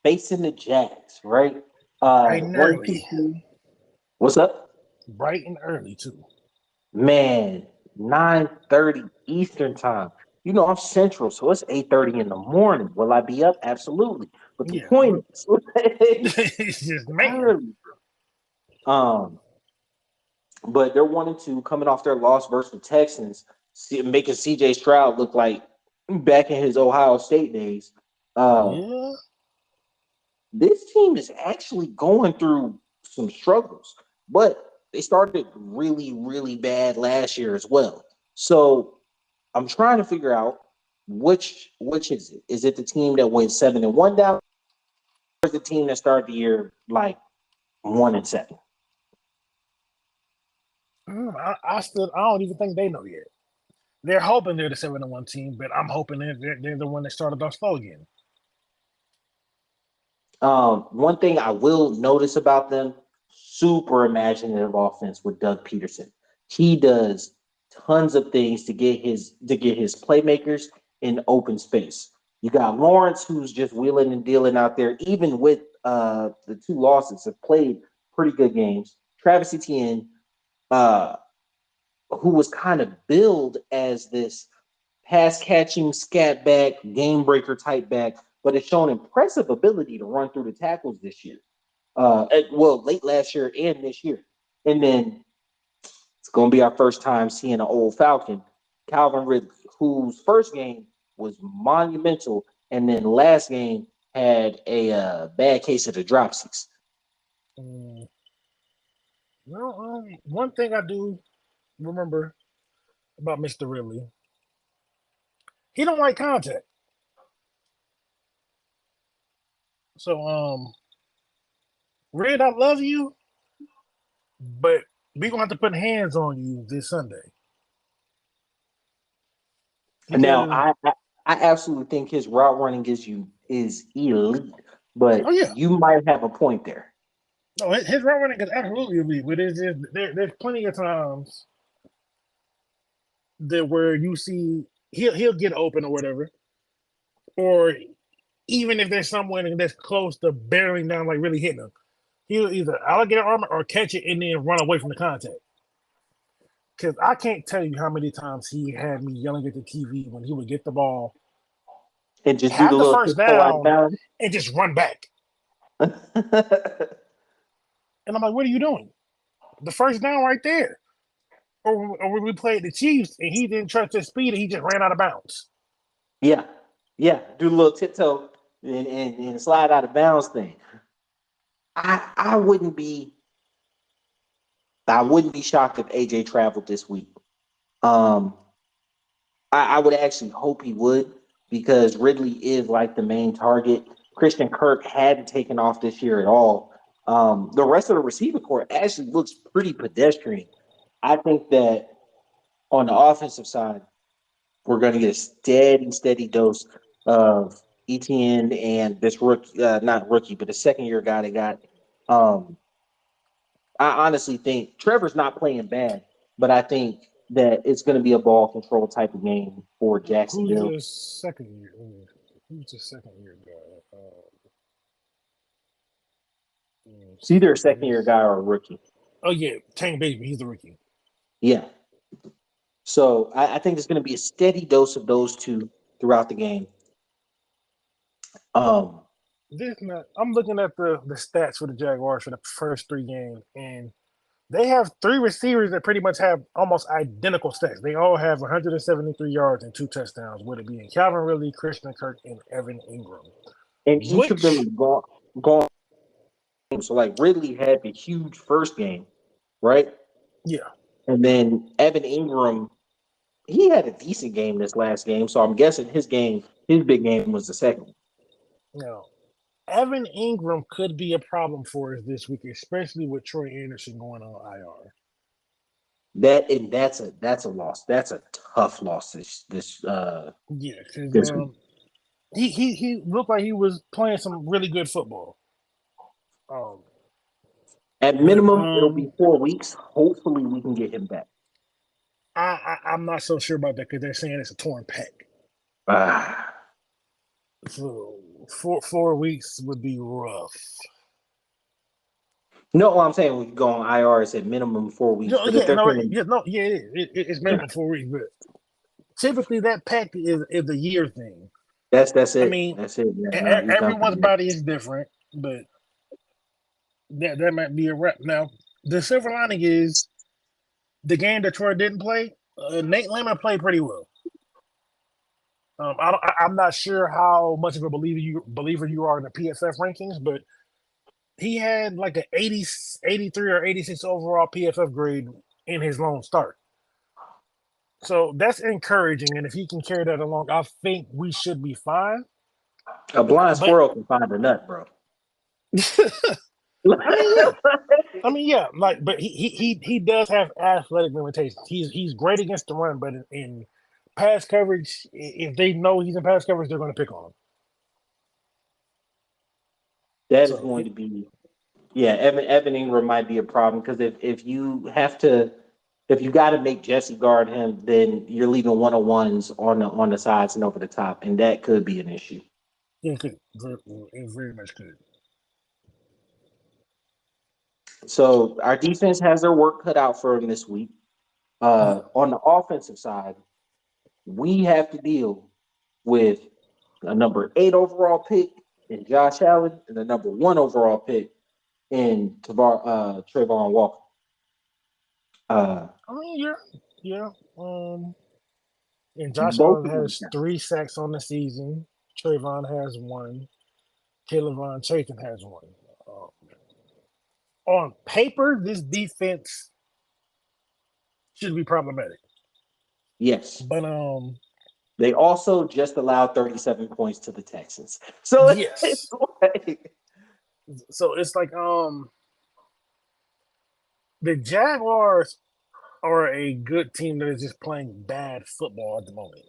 [SPEAKER 2] facing the Jags, right?
[SPEAKER 3] Bright and early.
[SPEAKER 2] What's up?
[SPEAKER 3] Bright and early too.
[SPEAKER 2] Man, 9:30 Eastern time. You know, I'm Central, so it's 8:30 in the morning. Will I be up? Absolutely. But the point is,
[SPEAKER 3] it's just man.
[SPEAKER 2] Early. But they're 1-2 coming off their loss versus the Texans, making CJ Stroud look like back in his Ohio State days. This team is actually going through some struggles, but they started really, really bad last year as well. So I'm trying to figure out which is it? Is it the team that went 7-1 down, or is the team that started the year like 1-7?
[SPEAKER 3] I don't even think they know yet. They're hoping they're the 7-1 team, but I'm hoping they're the one that started off slow again.
[SPEAKER 2] One thing I will notice about them, super imaginative offense with Doug Peterson. He does tons of things to get his playmakers in open space. You got Lawrence, who's just wheeling and dealing out there, even with the 2 losses, have played pretty good games. Travis Etienne, uh, who was kind of billed as this pass catching scat back, game breaker type back, but has shown impressive ability to run through the tackles this year. Late last year and this year. And then it's going to be our first time seeing an old Falcon, Calvin Ridley, whose first game was monumental, and then last game had a bad case of the dropsies.
[SPEAKER 3] Well, one thing I do remember about Mr. Ridley, he don't like contact. So, Red, I love you, but we gonna have to put hands on you this Sunday.
[SPEAKER 2] Now, I absolutely think his route running is elite, but
[SPEAKER 3] yeah,
[SPEAKER 2] you might have a point there.
[SPEAKER 3] no, his route running is absolutely elite, but there's plenty of times that where you see he'll get open or whatever, or even if there's someone that's close to bearing down, like really hitting him, he'll either alligator armor or catch it and then run away from the contact. Because I can't tell you how many times he had me yelling at the TV when he would get the ball
[SPEAKER 2] And just do
[SPEAKER 3] have
[SPEAKER 2] the
[SPEAKER 3] the
[SPEAKER 2] little
[SPEAKER 3] first down and just run back. And I'm like, what are you doing? The first down right there. Or when we played the Chiefs and he didn't trust his speed and he just ran out of bounds.
[SPEAKER 2] Yeah. Do the little tiptoe and slide out of bounds thing. I wouldn't be shocked if AJ traveled this week. I would actually hope he would, because Ridley is like the main target. Christian Kirk hadn't taken off this year at all. The rest of the receiver corps actually looks pretty pedestrian. I think that on the offensive side, we're going to get a steady dose of ETN and this rookie, not rookie, but the second-year guy they got. I honestly think Trevor's not playing bad, but I think that it's going to be a ball control type of game for Jacksonville.
[SPEAKER 3] Who's the second year? Who's the second year guy?
[SPEAKER 2] It's either a second-year guy or a rookie.
[SPEAKER 3] Oh, yeah, Tank Baby. He's the rookie.
[SPEAKER 2] Yeah. So I think there's going to be a steady dose of those two throughout the game.
[SPEAKER 3] I'm looking at the stats for the Jaguars for the first 3 games, and they have 3 receivers that pretty much have almost identical stats. They all have 173 yards and 2 touchdowns, with it being Calvin Ridley, Christian Kirk, and Evan Ingram.
[SPEAKER 2] And each of them have gone. So, like, Ridley had the huge first game, right?
[SPEAKER 3] Yeah.
[SPEAKER 2] And then Evan Ingram, he had a decent game this last game. So I'm guessing his big game was the second one.
[SPEAKER 3] Now, Evan Ingram could be a problem for us this week, especially with Troy Anderson going on IR.
[SPEAKER 2] That's a loss. That's a tough loss. Because
[SPEAKER 3] he looked like he was playing some really good football.
[SPEAKER 2] At minimum, it'll be 4 weeks. Hopefully, we can get him back.
[SPEAKER 3] I'm not so sure about that, because they're saying it's a torn pec. So 4 weeks would be rough.
[SPEAKER 2] No, I'm saying we go on IR. It's at minimum 4 weeks.
[SPEAKER 3] It's minimum 4 weeks, but typically that pec is a year thing.
[SPEAKER 2] That's it.
[SPEAKER 3] I mean,
[SPEAKER 2] that's it.
[SPEAKER 3] Everyone's body is different, but that might be a wrap. Now, the silver lining is the game that Troy didn't play. Nate Lemon played pretty well. I'm not sure how much of a believer you are in the PFF rankings, but he had like an 83 or 86 overall PFF grade in his lone start. So that's encouraging, and if he can carry that along, I think we should be fine.
[SPEAKER 2] A blind squirrel can find a nut, bro.
[SPEAKER 3] I mean, I mean, yeah, like, but he does have athletic limitations. He's great against the run, but in pass coverage, if they know he's in pass coverage, they're going to pick on him.
[SPEAKER 2] That is
[SPEAKER 3] So
[SPEAKER 2] going to be, yeah. Evan Ingram might be a problem because if you have to, if you got to make Jesse guard him, then you're leaving 101s on the sides and over the top, and that could be an issue.
[SPEAKER 3] it could, it very much could.
[SPEAKER 2] So our defense has their work cut out for them this week.
[SPEAKER 3] Yeah.
[SPEAKER 2] On the offensive side, we have to deal with a number 8 overall pick in Josh Allen and the number 1 overall pick in Trayvon Walker.
[SPEAKER 3] I mean, yeah. And Josh
[SPEAKER 2] Both
[SPEAKER 3] Allen
[SPEAKER 2] of them.
[SPEAKER 3] has 3 sacks on the season. Trayvon has 1. Caleb Von Chapin has 1. On paper, this defense should be problematic.
[SPEAKER 2] Yes.
[SPEAKER 3] But
[SPEAKER 2] They also just allowed 37 points to the Texans. So
[SPEAKER 3] yes. So it's like the Jaguars are a good team that is just playing bad football at the moment.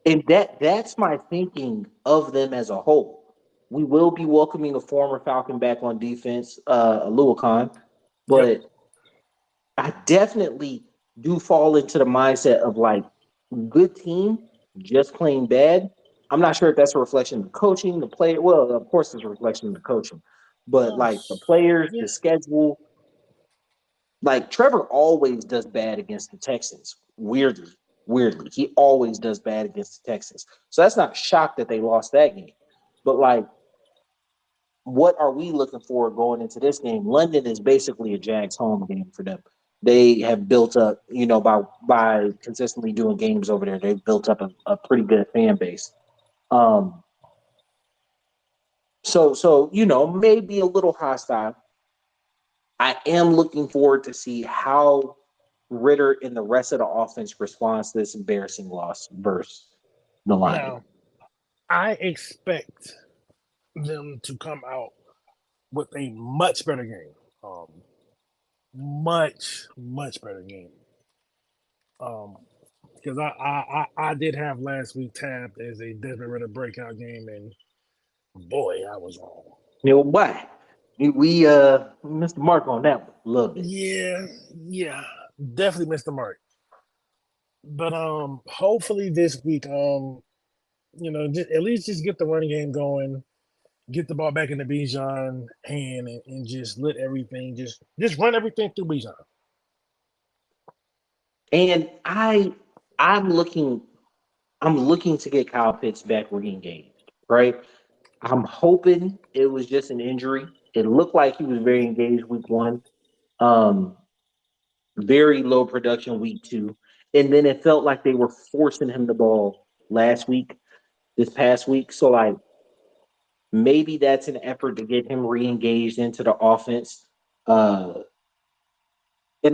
[SPEAKER 2] And that's my thinking of them as a whole. We will be welcoming a former Falcon back on defense, Lua Khan,
[SPEAKER 3] Yep.
[SPEAKER 2] but I definitely do fall into the mindset of like good team just playing bad. I'm not sure if that's a reflection of the coaching, the player. Well, of course, it's a reflection of the coaching, but like the players,
[SPEAKER 3] Yeah.
[SPEAKER 2] the schedule. Like Trevor always does bad against the Texans. Weirdly, he always does bad against the Texans. So that's not a shock that they lost that game. But like, what are we looking for going into this game? London is basically a Jags home game for them. They have built up, by consistently doing games over there. They've built up a pretty good fan base. Um, so maybe a little hostile. I am looking forward to see how Ritter and the rest of the offense responds to this embarrassing loss versus the Lions.
[SPEAKER 3] Now, I expect them to come out with a much better game. Much better game. Because I did have last week tabbed as a Desmond Ritter breakout game, and boy, I was wrong.
[SPEAKER 2] Why? We missed the mark on that one a little bit.
[SPEAKER 3] Yeah, definitely missed the mark. But hopefully this week, at least just get the running game going, get the ball back in the Bijan hand, and just let everything just run everything through Bijan.
[SPEAKER 2] And I'm looking to get Kyle Pitts back re-engaged, right? I'm hoping it was just an injury. It looked like he was very engaged week 1. Very low production week 2. And then it felt like they were forcing him the ball this past week. So like maybe that's an effort to get him re-engaged into the offense. And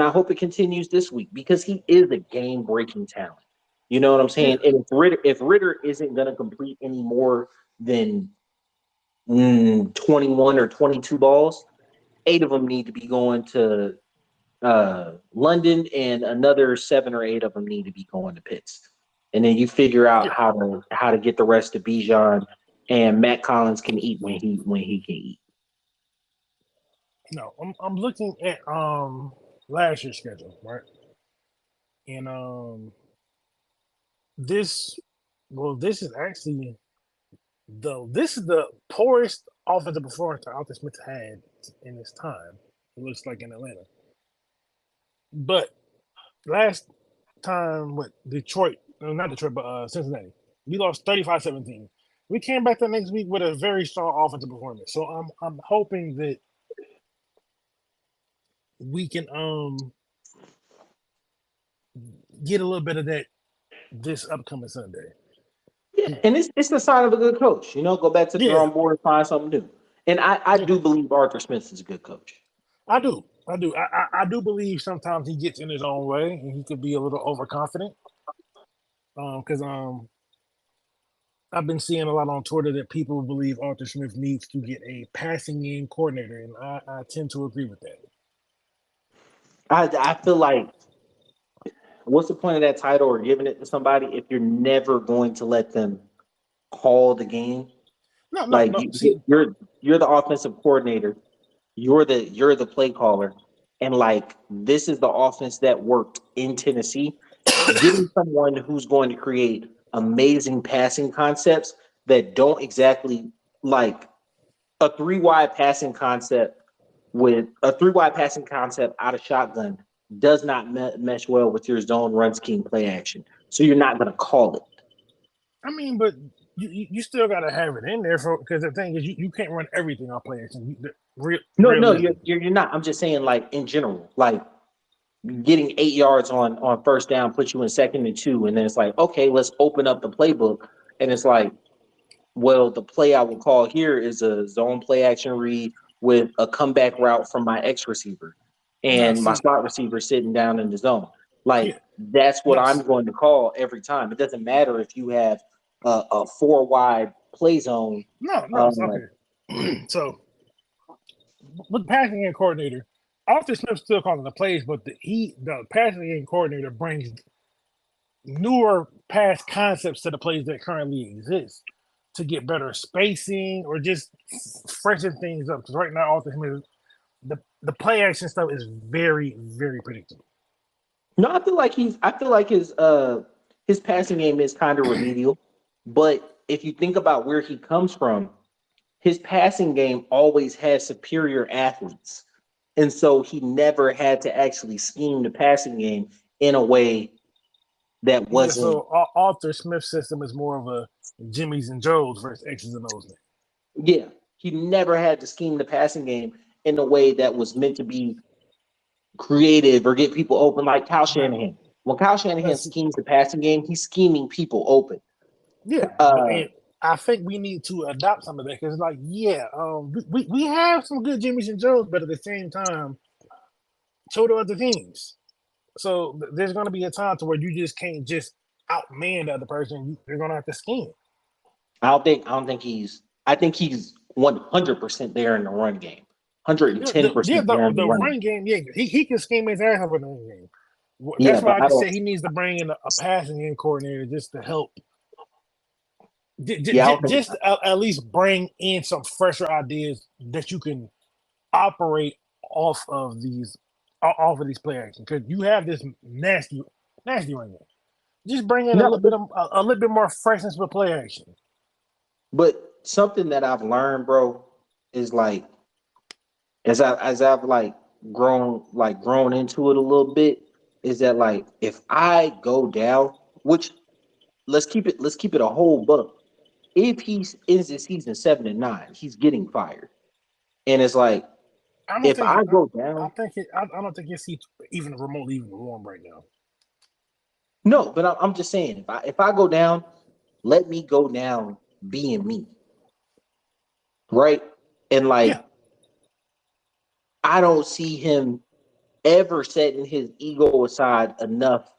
[SPEAKER 2] I hope it continues this week because he is a game-breaking talent. You know what I'm
[SPEAKER 3] Yeah,
[SPEAKER 2] saying? And if Ritter isn't going to complete any more than 21 or 22 balls, 8 of them need to be going to London, and another 7 or 8 of them need to be going to Pitts. And then you figure out
[SPEAKER 3] yeah.
[SPEAKER 2] how to get the rest to Bijan, and Matt Collins can eat when he can eat.
[SPEAKER 3] No, I'm looking at last year's schedule, right? And this this is actually this is the poorest offensive performance Arthur Smith had in his time. It looks like in Atlanta. But last time with Detroit, no, not Detroit, but Cincinnati, we lost 35-17. We came back the next week with a very strong offensive performance. So I'm hoping that we can get a little bit of that this upcoming Sunday.
[SPEAKER 2] Yeah, and it's the sign of a good coach. Go back to the
[SPEAKER 3] Yeah,
[SPEAKER 2] drawing board and find something new. And I
[SPEAKER 3] yeah,
[SPEAKER 2] do believe Arthur Smith is a good coach.
[SPEAKER 3] I do. I do believe sometimes he gets in his own way and he could be a little overconfident. Because I've been seeing a lot on Twitter that people believe Arthur Smith needs to get a passing game coordinator, and I tend to agree with that.
[SPEAKER 2] I feel like what's the point of that title or giving it to somebody if you're never going to let them call the game?
[SPEAKER 3] No, no,
[SPEAKER 2] Like
[SPEAKER 3] no. See,
[SPEAKER 2] you're the offensive coordinator, you're the play caller, and like this is the offense that worked in Tennessee. Getting someone who's going to create amazing passing concepts that don't exactly like a three wide passing concept with a three wide passing concept out of shotgun does not mesh well with your zone run scheme play action. So you're not going to call it.
[SPEAKER 3] I mean, but you still got to have it in there for because the thing is you can't run everything on play action.
[SPEAKER 2] No,
[SPEAKER 3] Realistically,
[SPEAKER 2] you're not. I'm just saying like in general, like getting 8 yards on first down puts you in 2nd and 2, and then it's like okay, let's open up the playbook, and it's like well, the play I will call here is a zone play action read with a comeback route from my X receiver
[SPEAKER 3] now
[SPEAKER 2] and my
[SPEAKER 3] see,
[SPEAKER 2] slot receiver sitting down in the zone. Like
[SPEAKER 3] yeah,
[SPEAKER 2] that's what
[SPEAKER 3] no,
[SPEAKER 2] I'm going to call every time. It doesn't matter if you have a four wide play zone.
[SPEAKER 3] no, it's
[SPEAKER 2] Uh,
[SPEAKER 3] okay. So with passing game coordinator, Arthur Smith still calling the plays, but the passing game coordinator brings newer pass concepts to the plays that currently exist to get better spacing or just freshen things up. Because right now, Arthur Smith, the play action stuff is very, very predictable.
[SPEAKER 2] no, I feel like his passing game is kind of remedial, but if you think about where he comes from, his passing game always had superior athletes. And so he never had to actually scheme the passing game in a way that
[SPEAKER 3] Yeah,
[SPEAKER 2] wasn't,
[SPEAKER 3] so Arthur Smith's system is more of a Jimmy's and Joe's versus X's and O's.
[SPEAKER 2] yeah, he never had to scheme the passing game in a way that was meant to be creative or get people open like Kyle
[SPEAKER 3] Now,
[SPEAKER 2] Shanahan. When Kyle Shanahan
[SPEAKER 3] let's
[SPEAKER 2] schemes the passing game, he's scheming people open.
[SPEAKER 3] yeah, but
[SPEAKER 2] Uh,
[SPEAKER 3] and I think we need to adopt some of that because, like, yeah, we have some good Jimmy's and Joe's, but at the same time, so do other teams. So there's going to be a time to where you just can't just outman the other person. You're going to have to scheme.
[SPEAKER 2] I don't think I think he's 100% there in the run game.
[SPEAKER 3] Yeah, the
[SPEAKER 2] 110% there in the run game.
[SPEAKER 3] run game, yeah, he can scheme his ass off in the run game.
[SPEAKER 2] Yeah,
[SPEAKER 3] That's why
[SPEAKER 2] but
[SPEAKER 3] I
[SPEAKER 2] I
[SPEAKER 3] just
[SPEAKER 2] don't
[SPEAKER 3] said he needs to bring in a passing game coordinator just to help,
[SPEAKER 2] yeah, I don't think
[SPEAKER 3] just at least bring in some fresher ideas that you can operate off of these play actions because you have this nasty run game. Just bring in
[SPEAKER 2] no,
[SPEAKER 3] a little bit more freshness with play action.
[SPEAKER 2] but something that I've learned, bro, is like as I've grown into it a little bit, is that like if I go down, which let's keep it a whole buck. If he ends the season 7-9, he's getting fired. And it's like
[SPEAKER 3] I don't
[SPEAKER 2] if
[SPEAKER 3] think
[SPEAKER 2] I go down,
[SPEAKER 3] I don't think his seat's even remotely even warm right now.
[SPEAKER 2] no, but I'm just saying if I go down, let me go down being me, right? And like
[SPEAKER 3] Yeah,
[SPEAKER 2] I don't see him ever setting his ego aside enough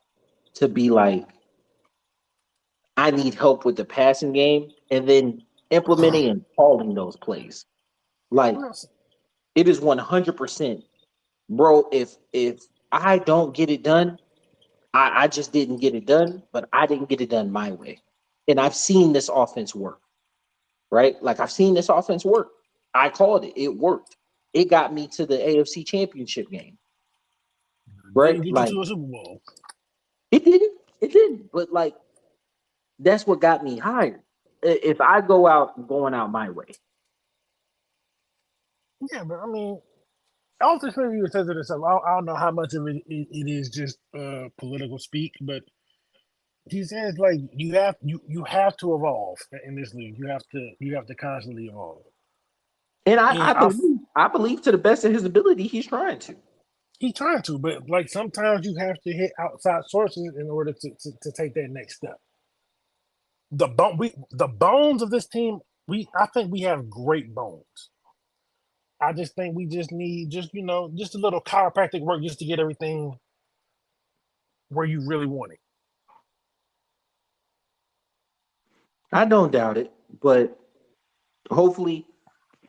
[SPEAKER 2] to be like, I need help with the passing game, and then implementing and calling those plays. Like it is 100%, bro. If I don't get it done, I just didn't get it done, but I didn't get it done my way. And I've seen this offense work, right? Like I've seen this offense work. I called it. It worked. It got me to the AFC Championship game, right?
[SPEAKER 3] didn't get you
[SPEAKER 2] Like
[SPEAKER 3] to a Super Bowl.
[SPEAKER 2] it didn't. It didn't. But like that's what got me hired. If I go out going out my way,
[SPEAKER 3] Yeah, but I mean, ultimately, you says it himself. I don't know how much of it is just political speak, but he says like you have to evolve in this league. You have to constantly evolve.
[SPEAKER 2] and
[SPEAKER 3] And I
[SPEAKER 2] I believe to the best of his ability, he's trying to.
[SPEAKER 3] he trying to, but like sometimes you have to hit outside sources in order to take that next step. The bones of this team, I think we have great bones. I just think we just need just a little chiropractic work just to get everything where you really want it.
[SPEAKER 2] I don't doubt it, but hopefully,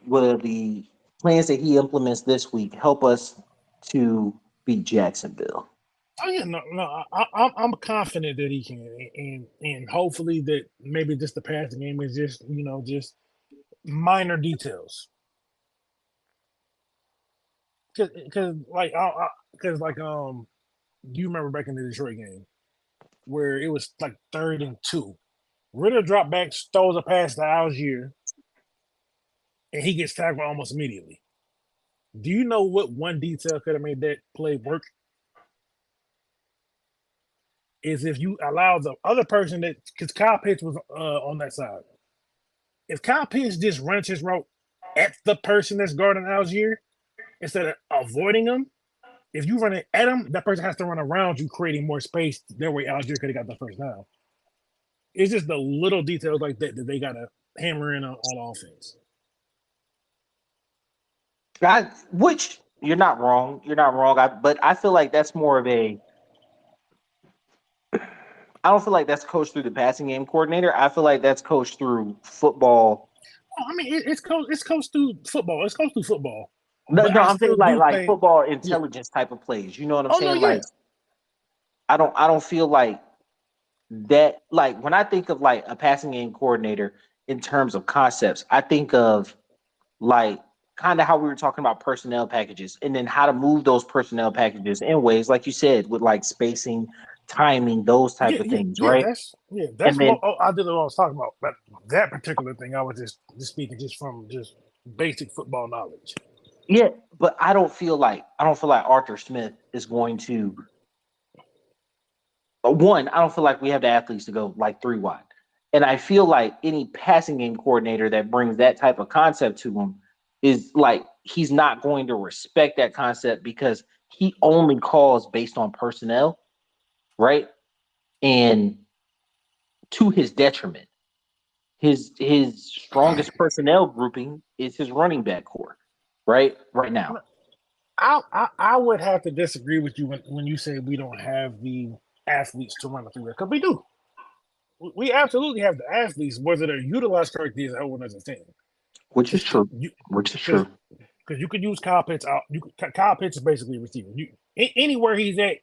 [SPEAKER 2] will the plans that he implements this week help us to beat Jacksonville?
[SPEAKER 3] Oh yeah, no, I'm confident that he can, and hopefully that maybe just the passing game is just just minor details. Because do you remember back in the Detroit game where it was like 3rd and 2? Ritter dropped back, throws a pass to Algier, and he gets tackled almost immediately. Do you know what one detail could have made that play work? Is if you allow the other person that, because Kyle Pitts was on that side. If Kyle Pitts just runs his route at the person that's guarding Algier instead of avoiding him, if you run it at him, that person has to run around you, creating more space. That way, Algier could have got the first down. It's just the little details like that that they got to hammer in on offense.
[SPEAKER 2] Which you're not wrong. You're not wrong. But I feel like that's more of a. I don't feel like that's coached through the passing game coordinator. I feel like that's coached through football.
[SPEAKER 3] Oh, I mean, it's coached through football. It's coached through football.
[SPEAKER 2] No,
[SPEAKER 3] But
[SPEAKER 2] no,
[SPEAKER 3] I
[SPEAKER 2] I'm saying
[SPEAKER 3] still
[SPEAKER 2] like
[SPEAKER 3] do
[SPEAKER 2] like
[SPEAKER 3] think,
[SPEAKER 2] football
[SPEAKER 3] yeah.
[SPEAKER 2] intelligence type of plays. You know what I'm
[SPEAKER 3] Oh no,
[SPEAKER 2] saying?
[SPEAKER 3] yeah.
[SPEAKER 2] Like I don't feel like that. Like when I think of like a passing game coordinator in terms of concepts, I think of like kind of how we were talking about personnel packages and then how to move those personnel packages in ways like you said with like spacing, timing, those type of things, right?
[SPEAKER 3] That's
[SPEAKER 2] And then
[SPEAKER 3] what I did. What I was talking about. But that particular thing, I was just speaking just from just basic football knowledge.
[SPEAKER 2] yeah, but I don't feel like Arthur Smith is going to one, I don't feel like we have the athletes to go like three wide. And I feel like any passing game coordinator that brings that type of concept to him is like he's not going to respect that concept because he only calls based on personnel, right? And to his detriment, his strongest personnel grouping is his running back core, right? Right now.
[SPEAKER 3] I would have to disagree with you when you say we don't have the athletes to run a through because we do. We absolutely have the athletes. Whether they're utilized correctly is a whole other thing.
[SPEAKER 2] Which is true. Which is
[SPEAKER 3] Because
[SPEAKER 2] true.
[SPEAKER 3] you could use Kyle Pitts out. Kyle Pitts is basically a receiver. Anywhere he's at,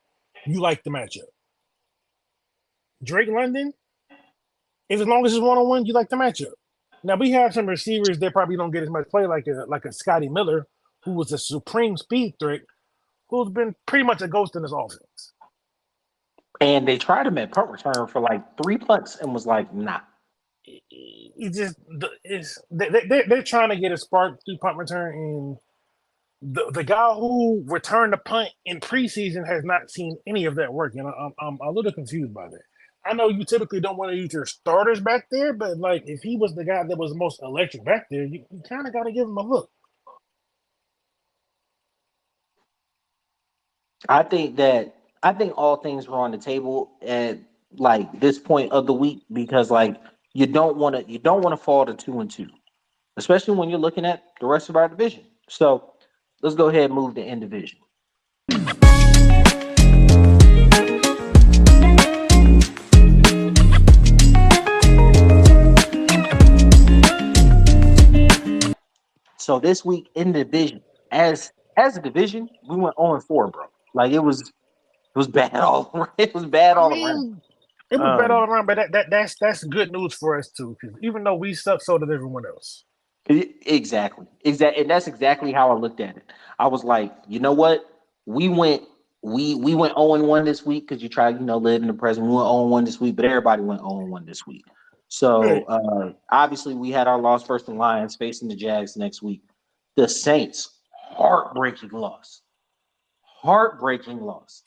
[SPEAKER 3] you like the matchup. Drake London, as long as it's 1-on-1, you like the matchup. Now we have some receivers that probably don't get as much play like a Scotty Miller, who was a supreme speed threat, who's been pretty much a ghost in this offense.
[SPEAKER 2] And they tried him at punt return for like 3 punts and was like, nah.
[SPEAKER 3] They're trying to get a spark through punt return, and the guy who returned the punt in preseason has not seen any of that work, and I'm a little confused by that. I know you typically don't want to use your starters back there, but like if he was the guy that was most electric back there, you kind of got to give him a look.
[SPEAKER 2] I think all things were on the table at like this point of the week because like you don't want to fall to 2-2, especially when you're looking at the rest of our division. So let's go ahead and move to end division. So this week in the division, as a division, we went 0-4, bro. Like it was bad all it was bad
[SPEAKER 3] I
[SPEAKER 2] all around.
[SPEAKER 3] mean, it was bad all around, but that's good news for us too, because even though we suck, so did everyone else.
[SPEAKER 2] Exactly. And that's exactly how I looked at it. I was like, you know what? We went we went 0-1 this week because you tried, live in the present. We went 0-1 this week, but everybody went 0-1 this week. So
[SPEAKER 3] Right.
[SPEAKER 2] obviously we had our loss first in Lions facing the Jags next week. The Saints, heartbreaking loss. Heartbreaking loss.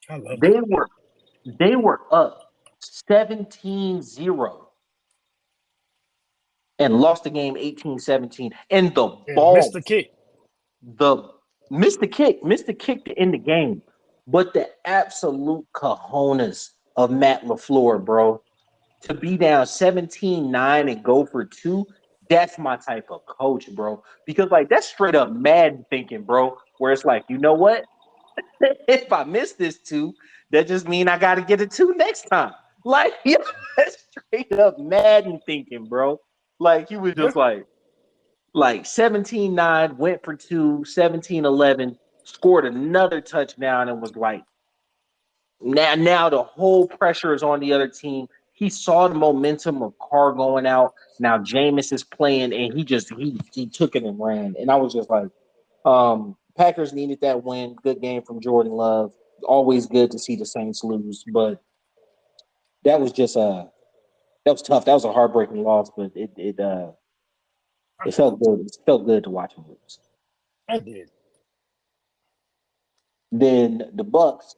[SPEAKER 3] I love
[SPEAKER 2] They
[SPEAKER 3] it.
[SPEAKER 2] were they were up 17-0 and lost the game 18-17. And the
[SPEAKER 3] And missed the
[SPEAKER 2] balls,
[SPEAKER 3] kick.
[SPEAKER 2] the missed the kick to end the game. But the absolute cojones of Matt LaFleur, bro, to be down 17-9 and go for two, that's my type of coach, bro. Because like that's straight up mad thinking, bro, where it's like, you know what? If I miss this two, that just mean I gotta get a two next time. Like, yeah, straight up Madden thinking, bro. Like, he was
[SPEAKER 3] Yeah.
[SPEAKER 2] just like 17-9, went for two, 17-11, scored another touchdown, and was like, now the whole pressure is on the other team. He saw the momentum of Carr going out. Now Jameis is playing, and he took it and ran. And I was just like, Packers needed that win. Good game from Jordan Love. Always good to see the Saints lose, but that was just that was tough. That was a heartbreaking loss, but it felt good. It felt good to watch him lose.
[SPEAKER 3] I did.
[SPEAKER 2] Then the Bucks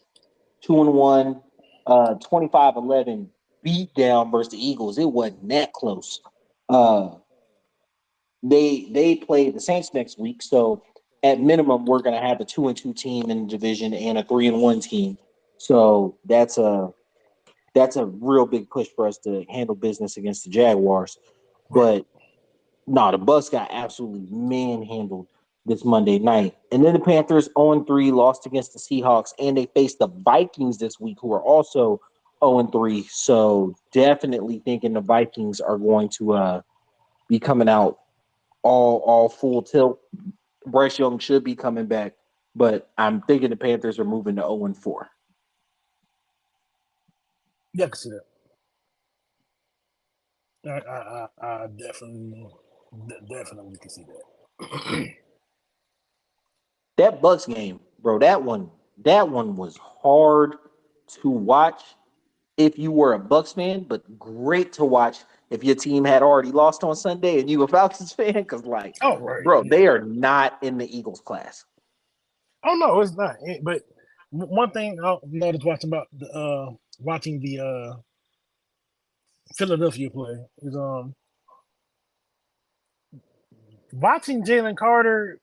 [SPEAKER 2] 2-1, 25-11 beat down versus the Eagles. It wasn't that close. Uh, they play the Saints next week, so at minimum we're gonna have a 2-2 team in the division and a 3-1 team. So that's a real big push for us to handle business against the Jaguars.
[SPEAKER 3] Right.
[SPEAKER 2] But no, the Bucks got absolutely manhandled this Monday night. And then the Panthers 0-3 lost against the Seahawks, and they faced the Vikings this week, who are also 0-3. So definitely thinking the Vikings are going to be coming out all full tilt. Bryce Young should be coming back, but I'm thinking the Panthers are moving to 0-4.
[SPEAKER 3] Yeah, I can see that. I definitely can see that.
[SPEAKER 2] That Bucks game, bro, that one was hard to watch if you were a Bucks fan, but great to watch if your team had already lost on Sunday and you a Falcons fan, because like,
[SPEAKER 3] Oh, right.
[SPEAKER 2] bro,
[SPEAKER 3] Yeah.
[SPEAKER 2] they are not in the Eagles class.
[SPEAKER 3] Oh no, it's not. But one thing I noticed watching the Philadelphia play is watching Jalen Carter.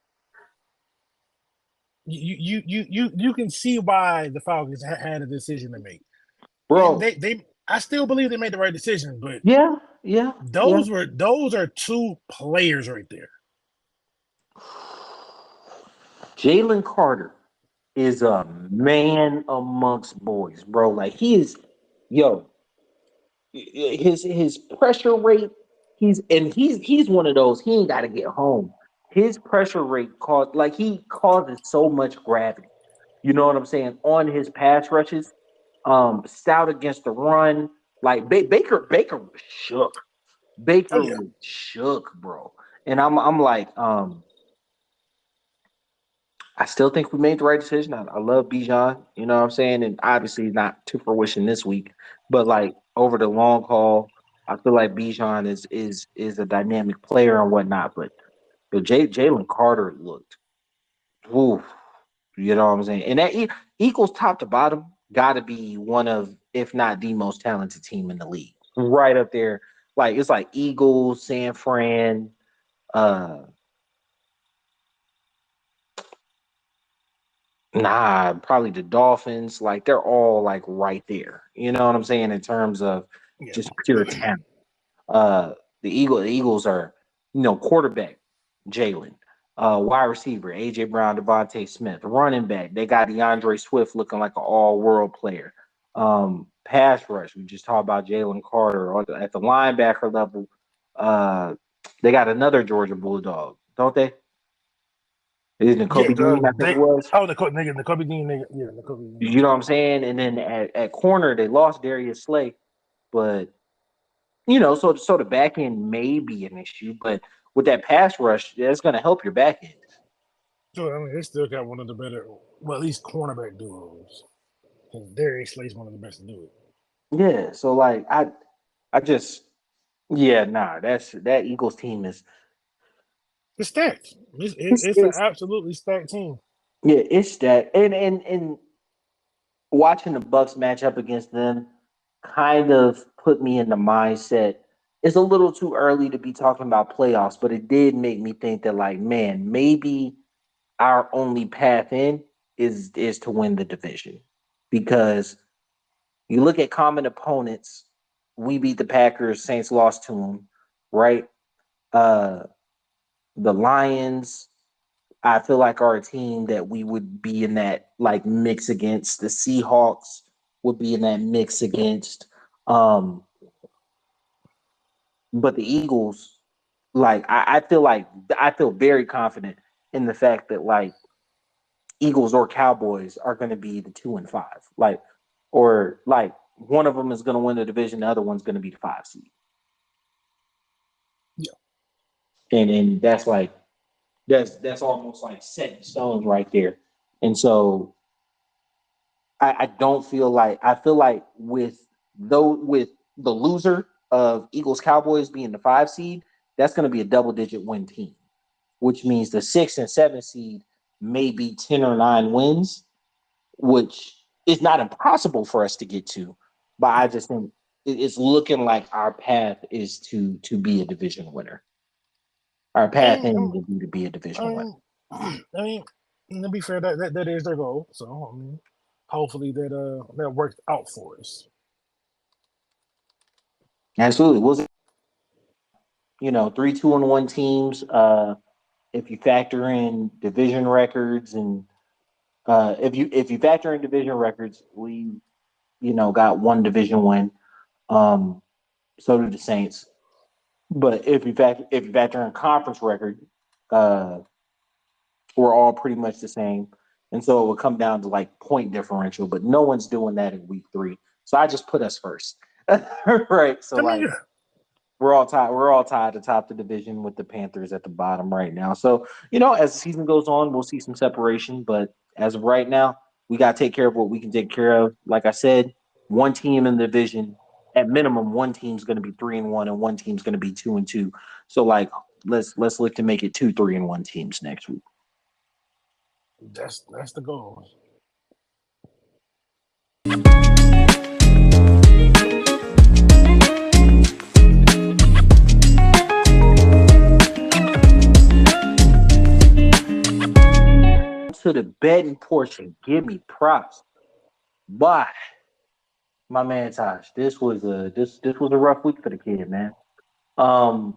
[SPEAKER 3] You can see why the Falcons had a decision to make, and
[SPEAKER 2] Bro,
[SPEAKER 3] they I still believe they made the right decision, but
[SPEAKER 2] yeah, yeah, yeah.
[SPEAKER 3] those are two players right there.
[SPEAKER 2] Jalen Carter is a man amongst boys, bro. Like he is, yo, his pressure rate, he's one of those, he ain't gotta get home. His pressure rate he causes so much gravity. You know what I'm saying? On his pass rushes, stout against the run. Like Baker was shook.
[SPEAKER 3] Oh
[SPEAKER 2] Baker
[SPEAKER 3] yeah,
[SPEAKER 2] was shook, bro. And I'm like, I still think we made the right decision. I love Bijan, you know what I'm saying? And obviously not to fruition this week, but like over the long haul, I feel like Bijan is a dynamic player and whatnot. But Jalen Carter looked, woof, you know what I'm saying? And that equals top to bottom, got to be one of, if not the most talented team in the league, right up there. Like it's like Eagles, San Fran, uh, nah, probably the Dolphins. Like they're all like right there. You know what I'm saying in terms of
[SPEAKER 3] yeah,
[SPEAKER 2] just pure talent. Uh, the Eagles are, quarterback Jalen, wide receiver AJ Brown, Devontae Smith, running back. They got DeAndre Swift looking like an all-world player. Pass rush. We just talked about Jalen Carter at the linebacker level. Uh, they got another Georgia Bulldog, don't they? Isn't it
[SPEAKER 3] yeah.
[SPEAKER 2] Kobe Dean? I think it
[SPEAKER 3] They
[SPEAKER 2] was.
[SPEAKER 3] the Kobe Dean nigga, yeah, the Kobe Dean.
[SPEAKER 2] You know what I'm saying? And then at corner, they lost Darius Slay, but so the back end may be an issue, but with that pass rush, that's going to help your back end.
[SPEAKER 3] So I mean, they still got one of the better, well, at least cornerback duos. Because Darius Slay's one of the best to do it.
[SPEAKER 2] Yeah. So like I just yeah, nah, that Eagles team is
[SPEAKER 3] It's stacked. It's an
[SPEAKER 2] it's
[SPEAKER 3] absolutely stacked team.
[SPEAKER 2] yeah, it's that and watching the Bucks match up against them kind of put me in the mindset. It's a little too early to be talking about playoffs, but it did make me think that like, man, maybe our only path in is to win the division. Because you look at common opponents, we beat the Packers, Saints lost to them, right? Uh the Lions, I feel like are a team that we would be in that like mix against. The Seahawks would be in that mix against. Um, but the Eagles, like I feel very confident in the fact that like Eagles or Cowboys are going to be the 2 and 5, like or like one of them is going to win the division, the other one's going to be the 5 seed,
[SPEAKER 3] Yeah.
[SPEAKER 2] and that's like that's almost like set in stone right there, and so I don't feel like I feel like with the loser of Eagles Cowboys being the 5 seed, that's going to be a double digit win team, which means the 6 and 7 seed may be 10 or 9 wins, which is not impossible for us to get to. But I just think it's looking like our path is to be a division winner. Our path
[SPEAKER 3] And
[SPEAKER 2] in to be a
[SPEAKER 3] I
[SPEAKER 2] division winner.
[SPEAKER 3] mean, I mean, to be fair, that is their goal. So I mean, hopefully that worked out for us.
[SPEAKER 2] Absolutely. Was 3 2-1 teams. If you factor in division records and if you factor in division records, we got one division win. Um, so do the Saints. But if you factor in conference record, uh, we're all pretty much the same. And so it would come down to like point differential, but no one's doing that in week 3. So I just put us first. Right. So
[SPEAKER 3] I mean,
[SPEAKER 2] like
[SPEAKER 3] yeah,
[SPEAKER 2] we're all tied atop the division with the Panthers at the bottom right now. So, as the season goes on, we'll see some separation. But as of right now, we gotta take care of what we can take care of. Like I said, one team in the division, at minimum, one team's gonna be 3-1 and one team's gonna be 2-2. So like let's look to make it 2 3-1 teams next week.
[SPEAKER 3] that's the goal.
[SPEAKER 2] To the betting portion, give me props. But my man Tosh, this was a rough week for the kid, man. Um,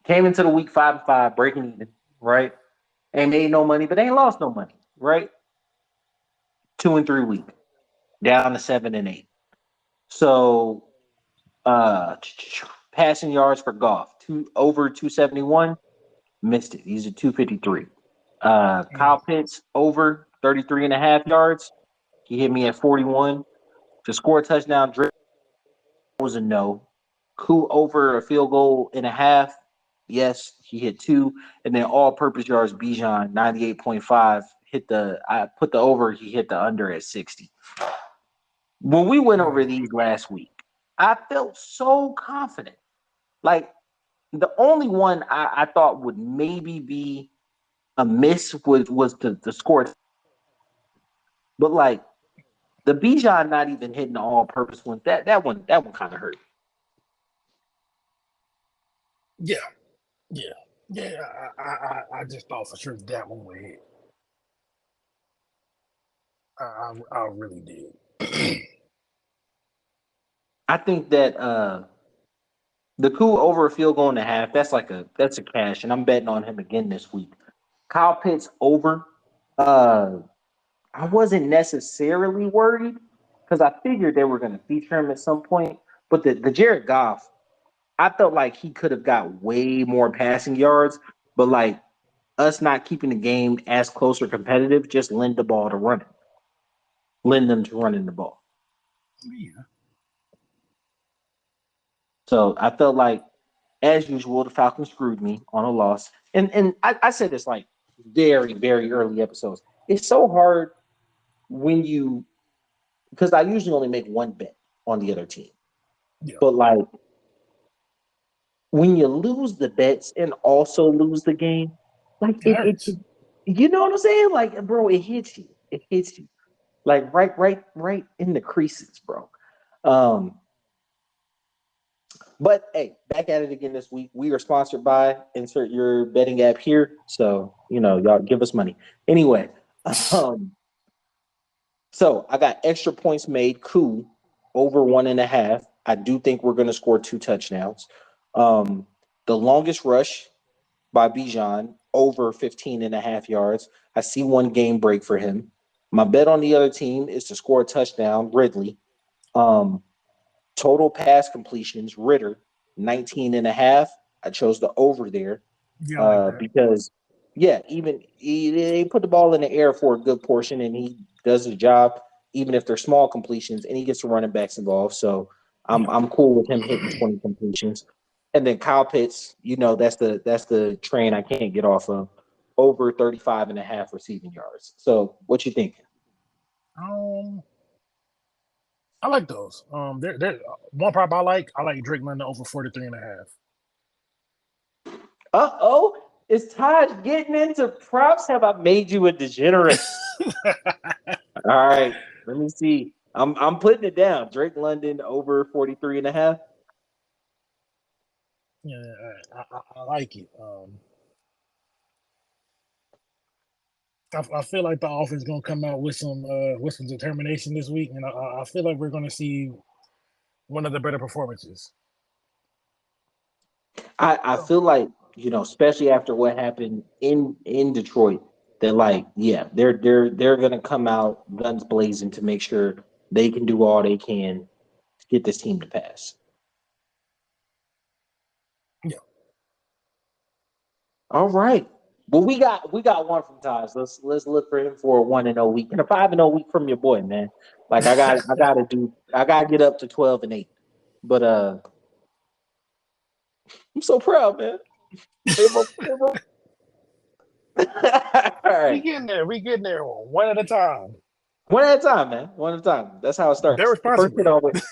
[SPEAKER 2] Came into the week 5-5, breaking even, right? Ain't made no money, but ain't lost no money, right? 2 and 3 week, down to 7 and 8. So passing yards for golf, over 271, missed it. He's at 253.
[SPEAKER 3] Mm.
[SPEAKER 2] Kyle Pitts over 33 and a half yards. He hit me at 41. To score a touchdown, Drake was a no. Coup over a field goal and a half. Yes, he hit 2. And then all purpose yards, Bijan, 98.5. I put the over, he hit the under at 60. When we went over
[SPEAKER 3] Mm.
[SPEAKER 2] these last week, I felt so confident. Like the only one I thought would maybe be a miss was the score. But like the Bijan not even hitting the all purpose one, that one kind of hurt.
[SPEAKER 3] Yeah, yeah, yeah. I just thought for sure that one would hit. I really did.
[SPEAKER 2] I think that the coup over a field goal and a half, that's a cash, and I'm betting on him again this week. Kyle Pitts over. Uh, I wasn't necessarily worried because I figured they were going to feature him at some point. But the Jared Goff, I felt like he could have got way more passing yards, but like us not keeping the game as close or competitive, just lend them to running the ball.
[SPEAKER 3] Yeah,
[SPEAKER 2] So I felt like, as usual, the Falcons screwed me on a loss. And I said this like very, very early episodes. It's so hard when you because I usually only make one bet on the other team.
[SPEAKER 3] yeah.
[SPEAKER 2] But like when you lose the bets and also lose the game, like
[SPEAKER 3] It hurts.
[SPEAKER 2] you know what I'm saying? Like, bro, it hits you. It hits you. Like right in the creases, bro. Um, but hey, back at it again this week. We are sponsored by insert your betting app here. So, y'all give us money. Anyway, um, so I got extra points made. Cool. Over 1.5. I do think we're gonna score 2 touchdowns. Um, the longest rush by Bijan over 15 and a half yards. I see one game break for him. My bet on the other team is to score a touchdown, Ridley. Um, Total pass completions, Ritter, 19 and a half. I chose the over there
[SPEAKER 3] Yeah, I like that.
[SPEAKER 2] because, yeah, even they put the ball in the air for a good portion, and he does the job, even if they're small completions, and he gets the running backs involved. So
[SPEAKER 3] Yeah.
[SPEAKER 2] I'm cool with him hitting 20 completions. And then Kyle Pitts, that's the train I can't get off of. Over 35 and a half receiving yards. So what you think?
[SPEAKER 3] Um, I like those. They're one prop I like Drake London over 43 and a half.
[SPEAKER 2] Uh-oh, is Todd getting into props? Have I made you a degenerate? All right, let me see. I'm putting it down. Drake London over 43 and a half.
[SPEAKER 3] Yeah, I like it. I feel like the offense gonna come out with some determination this week, and I feel like we're gonna see one of the better performances.
[SPEAKER 2] I feel like, especially after what happened in Detroit, that like, yeah, they're gonna come out guns blazing to make sure they can do all they can to get this team to pass.
[SPEAKER 3] Yeah.
[SPEAKER 2] All right. Well, we got one from Taj. Let's look for him for a 1-0 week and a 5-0 week from your boy, man. Like I gotta get up to 12-8. But I'm so proud, man. All
[SPEAKER 3] We
[SPEAKER 2] right.
[SPEAKER 3] getting there. We getting there one at a time.
[SPEAKER 2] One at a time, man. One at a time. That's how it
[SPEAKER 3] There
[SPEAKER 2] starts. The first hit
[SPEAKER 3] responsibly.
[SPEAKER 2] always,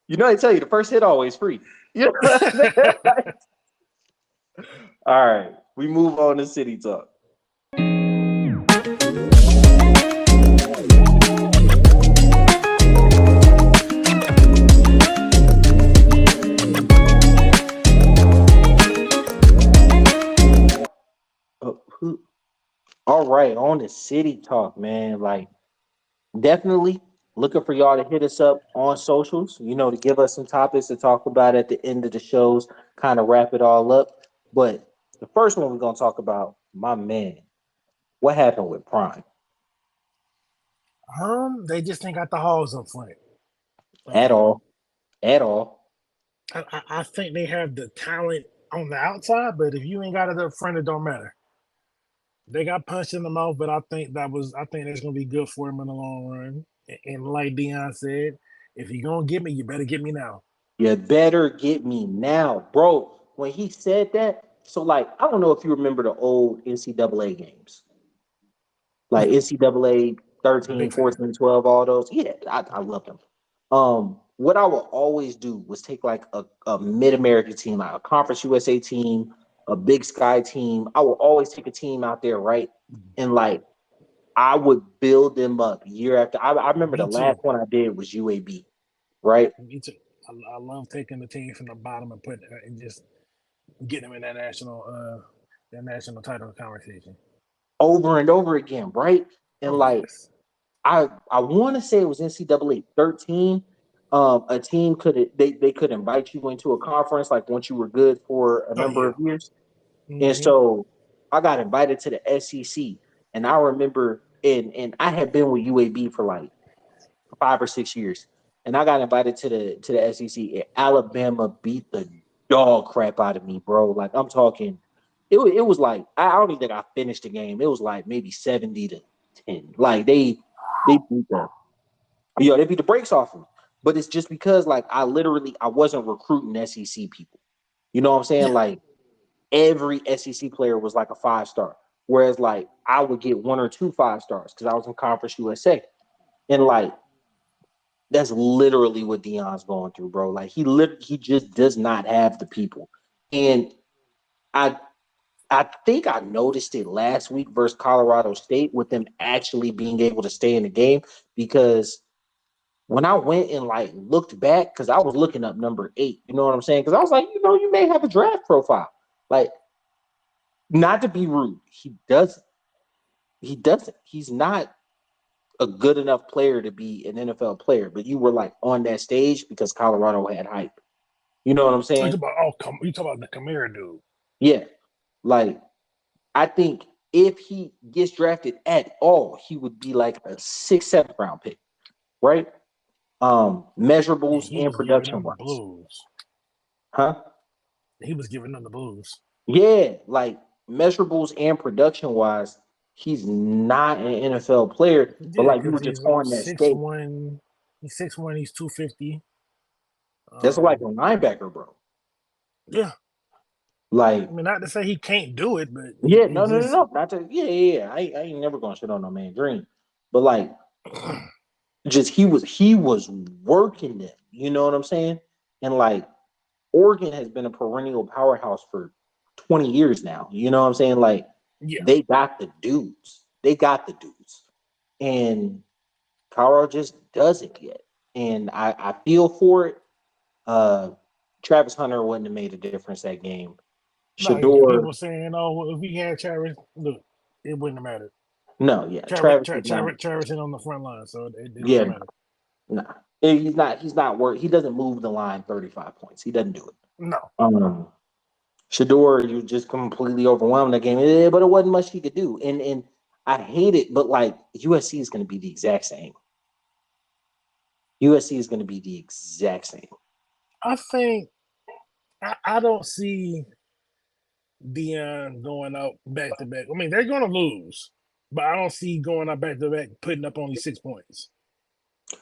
[SPEAKER 2] they tell you the first hit always free. You know what I mean? All right. We move on to City Talk. All right, on the City Talk, man. Like, definitely looking for y'all to hit us up on socials, to give us some topics to talk about at the end of the shows, kind of wrap it all up. But the first one we're going to talk about, my man, what happened with Prime
[SPEAKER 3] They just ain't got the halls up front.
[SPEAKER 2] at
[SPEAKER 3] Um,
[SPEAKER 2] all, at all.
[SPEAKER 3] I think they have the talent on the outside, but if you ain't got it up front, it don't matter. They got punched in the mouth, but I think that's gonna be good for him in the long run. And like Dion said, if you're gonna get me, you better get me now.
[SPEAKER 2] You better get me now, bro. When he said that, so like, I don't know if you remember the old NCAA games, like
[SPEAKER 3] Yeah,
[SPEAKER 2] NCAA
[SPEAKER 3] I'm a
[SPEAKER 2] 13,
[SPEAKER 3] big fan.
[SPEAKER 2] 14, 12, all those. Yeah, I love them. What I would always do was take like a mid-American team, like a Conference USA team, a Big Sky team. I would always take a team out there, right? And like I would build them up year after. I remember the
[SPEAKER 3] Me
[SPEAKER 2] last
[SPEAKER 3] too.
[SPEAKER 2] one I did was UAB, right?
[SPEAKER 3] Me too. I love taking the team from the bottom and put and just getting them in that national title conversation.
[SPEAKER 2] Over and over again, right? And
[SPEAKER 3] Oh
[SPEAKER 2] like
[SPEAKER 3] yes.
[SPEAKER 2] I want to say it was NCAA 13. A team they could invite you into a conference like once you were good for a
[SPEAKER 3] Oh
[SPEAKER 2] number
[SPEAKER 3] yeah.
[SPEAKER 2] of years. And
[SPEAKER 3] Mm-hmm.
[SPEAKER 2] so I got invited to the SEC. And I remember and I had been with UAB for like 5 or 6 years. And I got invited to the SEC. And Alabama beat the dog crap out of me, bro. Like I'm talking, it was like I don't even think I finished the game. It was like maybe 70-10. Like they beat they beat the brakes off of me. But it's just because like I wasn't recruiting SEC people. You know what I'm saying?
[SPEAKER 3] Yeah.
[SPEAKER 2] Like every SEC player was like a 5-star. Whereas like I would get 1 or 2 5 stars because I was in Conference USA. And like that's literally what Dion's going through, bro. Like he just does not have the people. And I I think I noticed it last week versus Colorado State with them actually being able to stay in the game because when I went and like looked back, because I was looking up number 8, you know what I'm saying? Because I was like, you may have a draft profile. Like, not to be rude, he doesn't. He doesn't. He's not a good enough player to be an NFL player, but you were like on that stage because Colorado had hype. You know what I'm
[SPEAKER 3] You
[SPEAKER 2] saying?
[SPEAKER 3] talk about you talk about the Kamara dude.
[SPEAKER 2] Yeah. Like, I think if he gets drafted at all, he would be like a 6th, 7th round pick, right? Measurables
[SPEAKER 3] He
[SPEAKER 2] and
[SPEAKER 3] was giving
[SPEAKER 2] production
[SPEAKER 3] them the
[SPEAKER 2] wise.
[SPEAKER 3] blues.
[SPEAKER 2] Huh?
[SPEAKER 3] He was giving them the blues.
[SPEAKER 2] Yeah, like measurables and production wise, he's not an NFL player, but
[SPEAKER 3] Yeah,
[SPEAKER 2] like you
[SPEAKER 3] because
[SPEAKER 2] were just
[SPEAKER 3] he's
[SPEAKER 2] on that
[SPEAKER 3] six
[SPEAKER 2] stage.
[SPEAKER 3] one. He's 6'1", he's 250.
[SPEAKER 2] That's like a linebacker, bro.
[SPEAKER 3] Yeah.
[SPEAKER 2] Like,
[SPEAKER 3] I mean, not to say he can't do it, but
[SPEAKER 2] yeah,
[SPEAKER 3] it
[SPEAKER 2] no.
[SPEAKER 3] just
[SPEAKER 2] Not to, yeah. I ain't never gonna shit on no man Green, but like, just he was working them. You know what I'm saying? And like, Oregon has been a perennial powerhouse for 20 years now. You know what I'm saying? Like,
[SPEAKER 3] yeah.
[SPEAKER 2] they got the dudes. They got the dudes, and Colorado just doesn't yet. And I feel for it. Uh, Travis Hunter wouldn't have made a difference that game.
[SPEAKER 3] No, and
[SPEAKER 2] Shador,
[SPEAKER 3] people saying, "Oh, well, if we had Travis, look, it wouldn't have mattered."
[SPEAKER 2] no, yeah,
[SPEAKER 3] Travis,
[SPEAKER 2] Travis is not.
[SPEAKER 3] Travis is on the front line, so it doesn't
[SPEAKER 2] Yeah,
[SPEAKER 3] matter.
[SPEAKER 2] nah. He's not. He's not work. He doesn't move the line 35 points. He doesn't do it.
[SPEAKER 3] No,
[SPEAKER 2] Shador, you just completely overwhelmed that game. But it wasn't much he could do. And I hate it, but like USC is going to be the exact same. USC is going to be the exact same.
[SPEAKER 3] I think I don't see Dion going out back to back. I mean, they're going to lose, but I don't see going out back to back putting up only 6 points.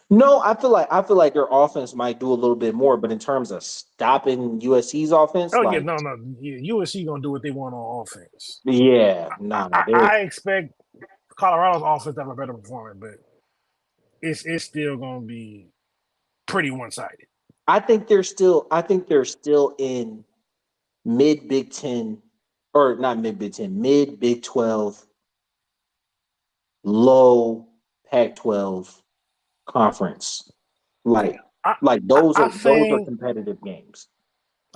[SPEAKER 2] No, I feel like their offense might do a little bit more, but in terms of stopping USC's offense,
[SPEAKER 3] Oh yeah,
[SPEAKER 2] like
[SPEAKER 3] no. Yeah, USC going to do what they want on offense.
[SPEAKER 2] yeah, nah,
[SPEAKER 3] I expect Colorado's offense to have a better performance, but it's still going to be pretty one sided.
[SPEAKER 2] I think they're still in mid Big Ten or not mid Big Ten, mid Big 12, low Pac-12 conference.
[SPEAKER 3] Yeah,
[SPEAKER 2] Like
[SPEAKER 3] I
[SPEAKER 2] like
[SPEAKER 3] I,
[SPEAKER 2] those
[SPEAKER 3] I
[SPEAKER 2] are
[SPEAKER 3] think
[SPEAKER 2] competitive games.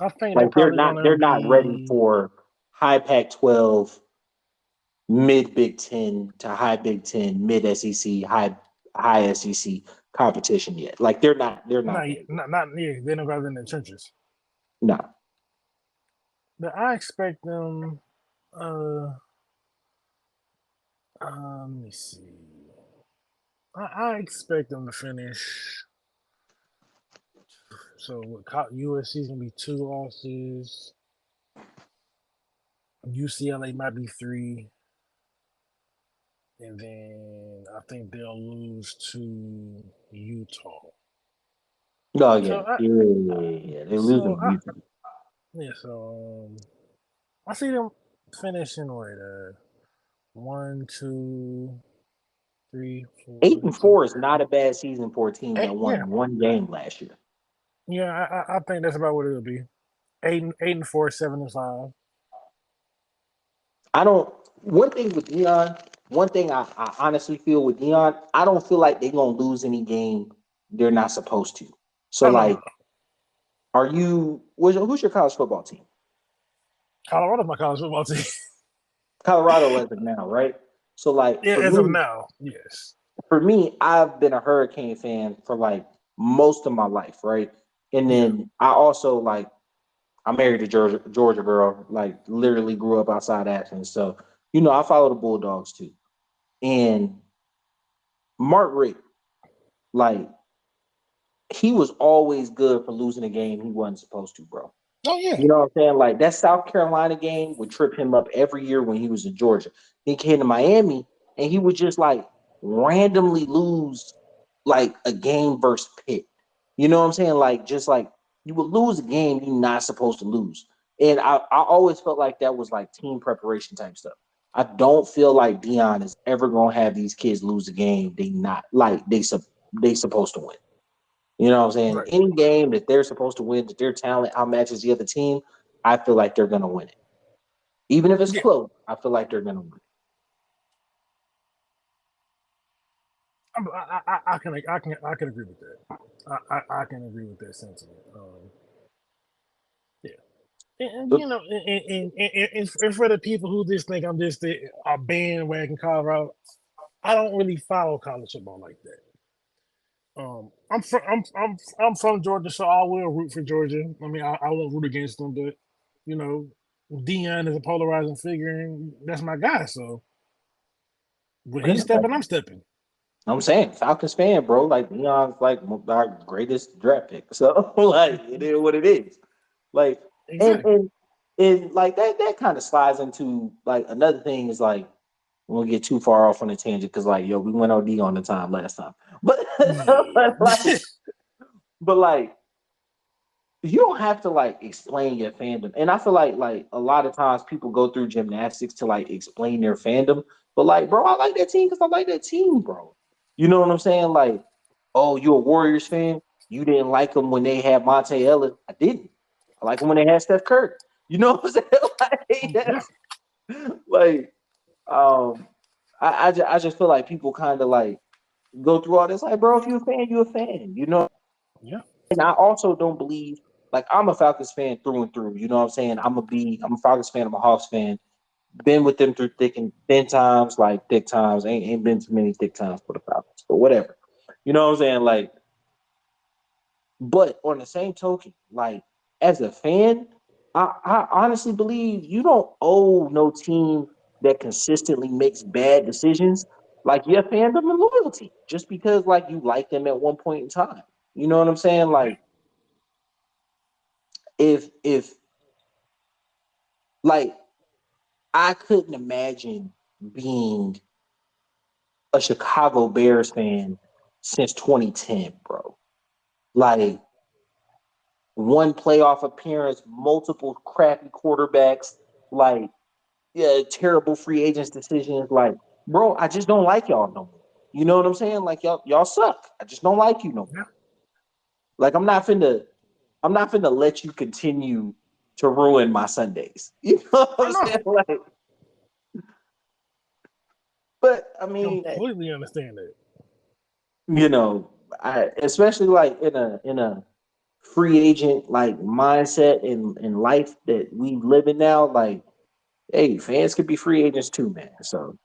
[SPEAKER 3] I think they're
[SPEAKER 2] Like they're
[SPEAKER 3] probably
[SPEAKER 2] not
[SPEAKER 3] going to
[SPEAKER 2] they're not ready
[SPEAKER 3] be.
[SPEAKER 2] for high Pac-12, mid Big Ten to high Big Ten, mid SEC, high SEC competition yet. Like they're not
[SPEAKER 3] Not,
[SPEAKER 2] there yet.
[SPEAKER 3] not yeah, they're not in the trenches.
[SPEAKER 2] No.
[SPEAKER 3] But I expect them. Uh, let me see. I expect them to finish. So with USC is gonna be 2 losses. UCLA might be 3, and then I think they'll lose to Utah.
[SPEAKER 2] Oh
[SPEAKER 3] So
[SPEAKER 2] yeah. Yeah. They're losing
[SPEAKER 3] so
[SPEAKER 2] to Utah.
[SPEAKER 3] yeah. So I see them finishing with 1, 2, 3,
[SPEAKER 2] Eight
[SPEAKER 3] 4,
[SPEAKER 2] and
[SPEAKER 3] 5.
[SPEAKER 2] four is not a bad season for a team that
[SPEAKER 3] Yeah,
[SPEAKER 2] won one game last year.
[SPEAKER 3] yeah. I think that's about what it'll be. 8 and 4, 7 and 5.
[SPEAKER 2] I don't. One thing with Dion, one thing I honestly feel with Dion, I don't feel like they're gonna lose any game they're not supposed to. So
[SPEAKER 3] Oh no.
[SPEAKER 2] like, are you? Who's your college football team?
[SPEAKER 3] Colorado's my college football team.
[SPEAKER 2] Colorado as of now, right? So like
[SPEAKER 3] Yeah, as of now, yes.
[SPEAKER 2] for me, I've been a Hurricane fan for like most of my life, right? And
[SPEAKER 3] Yeah.
[SPEAKER 2] then I also like I'm married to Georgia girl, like literally grew up outside Athens. So, I follow the Bulldogs too. And Mark Richt, like, he was always good for losing a game he wasn't supposed to, bro.
[SPEAKER 3] Oh yeah.
[SPEAKER 2] You know what I'm saying? Like that South Carolina game would trip him up every year when he was in Georgia. He came to Miami and he would just like randomly lose like a game versus Pitt. You know what I'm saying? Like just like you would lose a game you're not supposed to lose. And I always felt like that was like team preparation type stuff. I don't feel like Dion is ever gonna have these kids lose a game they not like they supposed to win. You know what I'm saying?
[SPEAKER 3] Right.
[SPEAKER 2] Any game that they're supposed to win, that their talent outmatches the other team, I feel like they're gonna win it. Even if it's
[SPEAKER 3] Yeah.
[SPEAKER 2] close, I feel like they're gonna win it.
[SPEAKER 3] I can agree with that. I can agree with that sentiment. Yeah. And
[SPEAKER 2] But
[SPEAKER 3] you know, and for the people who just think I'm just a bandwagon Colorado, I don't really follow college football like that. I'm from Georgia, so I will root for Georgia. I mean, I won't root against them, but you know, Dion is a polarizing figure, and that's my guy. So when
[SPEAKER 2] yeah,
[SPEAKER 3] he's stepping, I'm stepping.
[SPEAKER 2] I'm saying Falcons fan, bro. Like Neon's like our greatest draft pick. So like it is what it is. Like and
[SPEAKER 3] Exactly.
[SPEAKER 2] and and like that kind of slides into like another thing is like we won't get too far off on the tangent because like yo we went OD on the time last time. But
[SPEAKER 3] Yeah.
[SPEAKER 2] but like you don't have to like explain your fandom. And I feel like a lot of times people go through gymnastics to like explain their fandom. But like, bro, I like that team because I like that team, bro. You know what I'm saying? Like, oh, you a Warriors fan? You didn't like them when they had Monte Ellis. I didn't. I like them when they had Steph Curry. You know what I'm saying?
[SPEAKER 3] Yeah.
[SPEAKER 2] like, um, I just feel like people kind of like go through all this. Like, bro, if you're a fan, you're a fan. You know.
[SPEAKER 3] Yeah.
[SPEAKER 2] And I also don't believe like I'm a Falcons fan through and through. You know what I'm saying? I'm a Falcons fan, I'm a Hawks fan. Been with them through thick and thin times, like thick times. Ain't been too many thick times for the Falcons, but whatever. You know what I'm saying? Like, but on the same token, like as a fan, I honestly believe you don't owe no team that consistently makes bad decisions like your fandom and loyalty just because like you like them at one point in time. You know what I'm saying?
[SPEAKER 3] Yeah.
[SPEAKER 2] Like if like I couldn't imagine being a Chicago Bears fan since 2010, bro. Like one playoff appearance, multiple crappy quarterbacks, like yeah, terrible free agents decisions. Like, bro, I just don't like y'all no more. You know what I'm saying? Like y'all suck. I just don't like you no
[SPEAKER 3] Yeah.
[SPEAKER 2] more. Like I'm not finna let you continue to ruin my Sundays. You know what
[SPEAKER 3] I
[SPEAKER 2] I'm
[SPEAKER 3] know.
[SPEAKER 2] saying? Like, but I mean,
[SPEAKER 3] Completely understand that.
[SPEAKER 2] you know, I especially like in a free agent like mindset in life that we live in now, like, hey, fans could be free agents too, man. So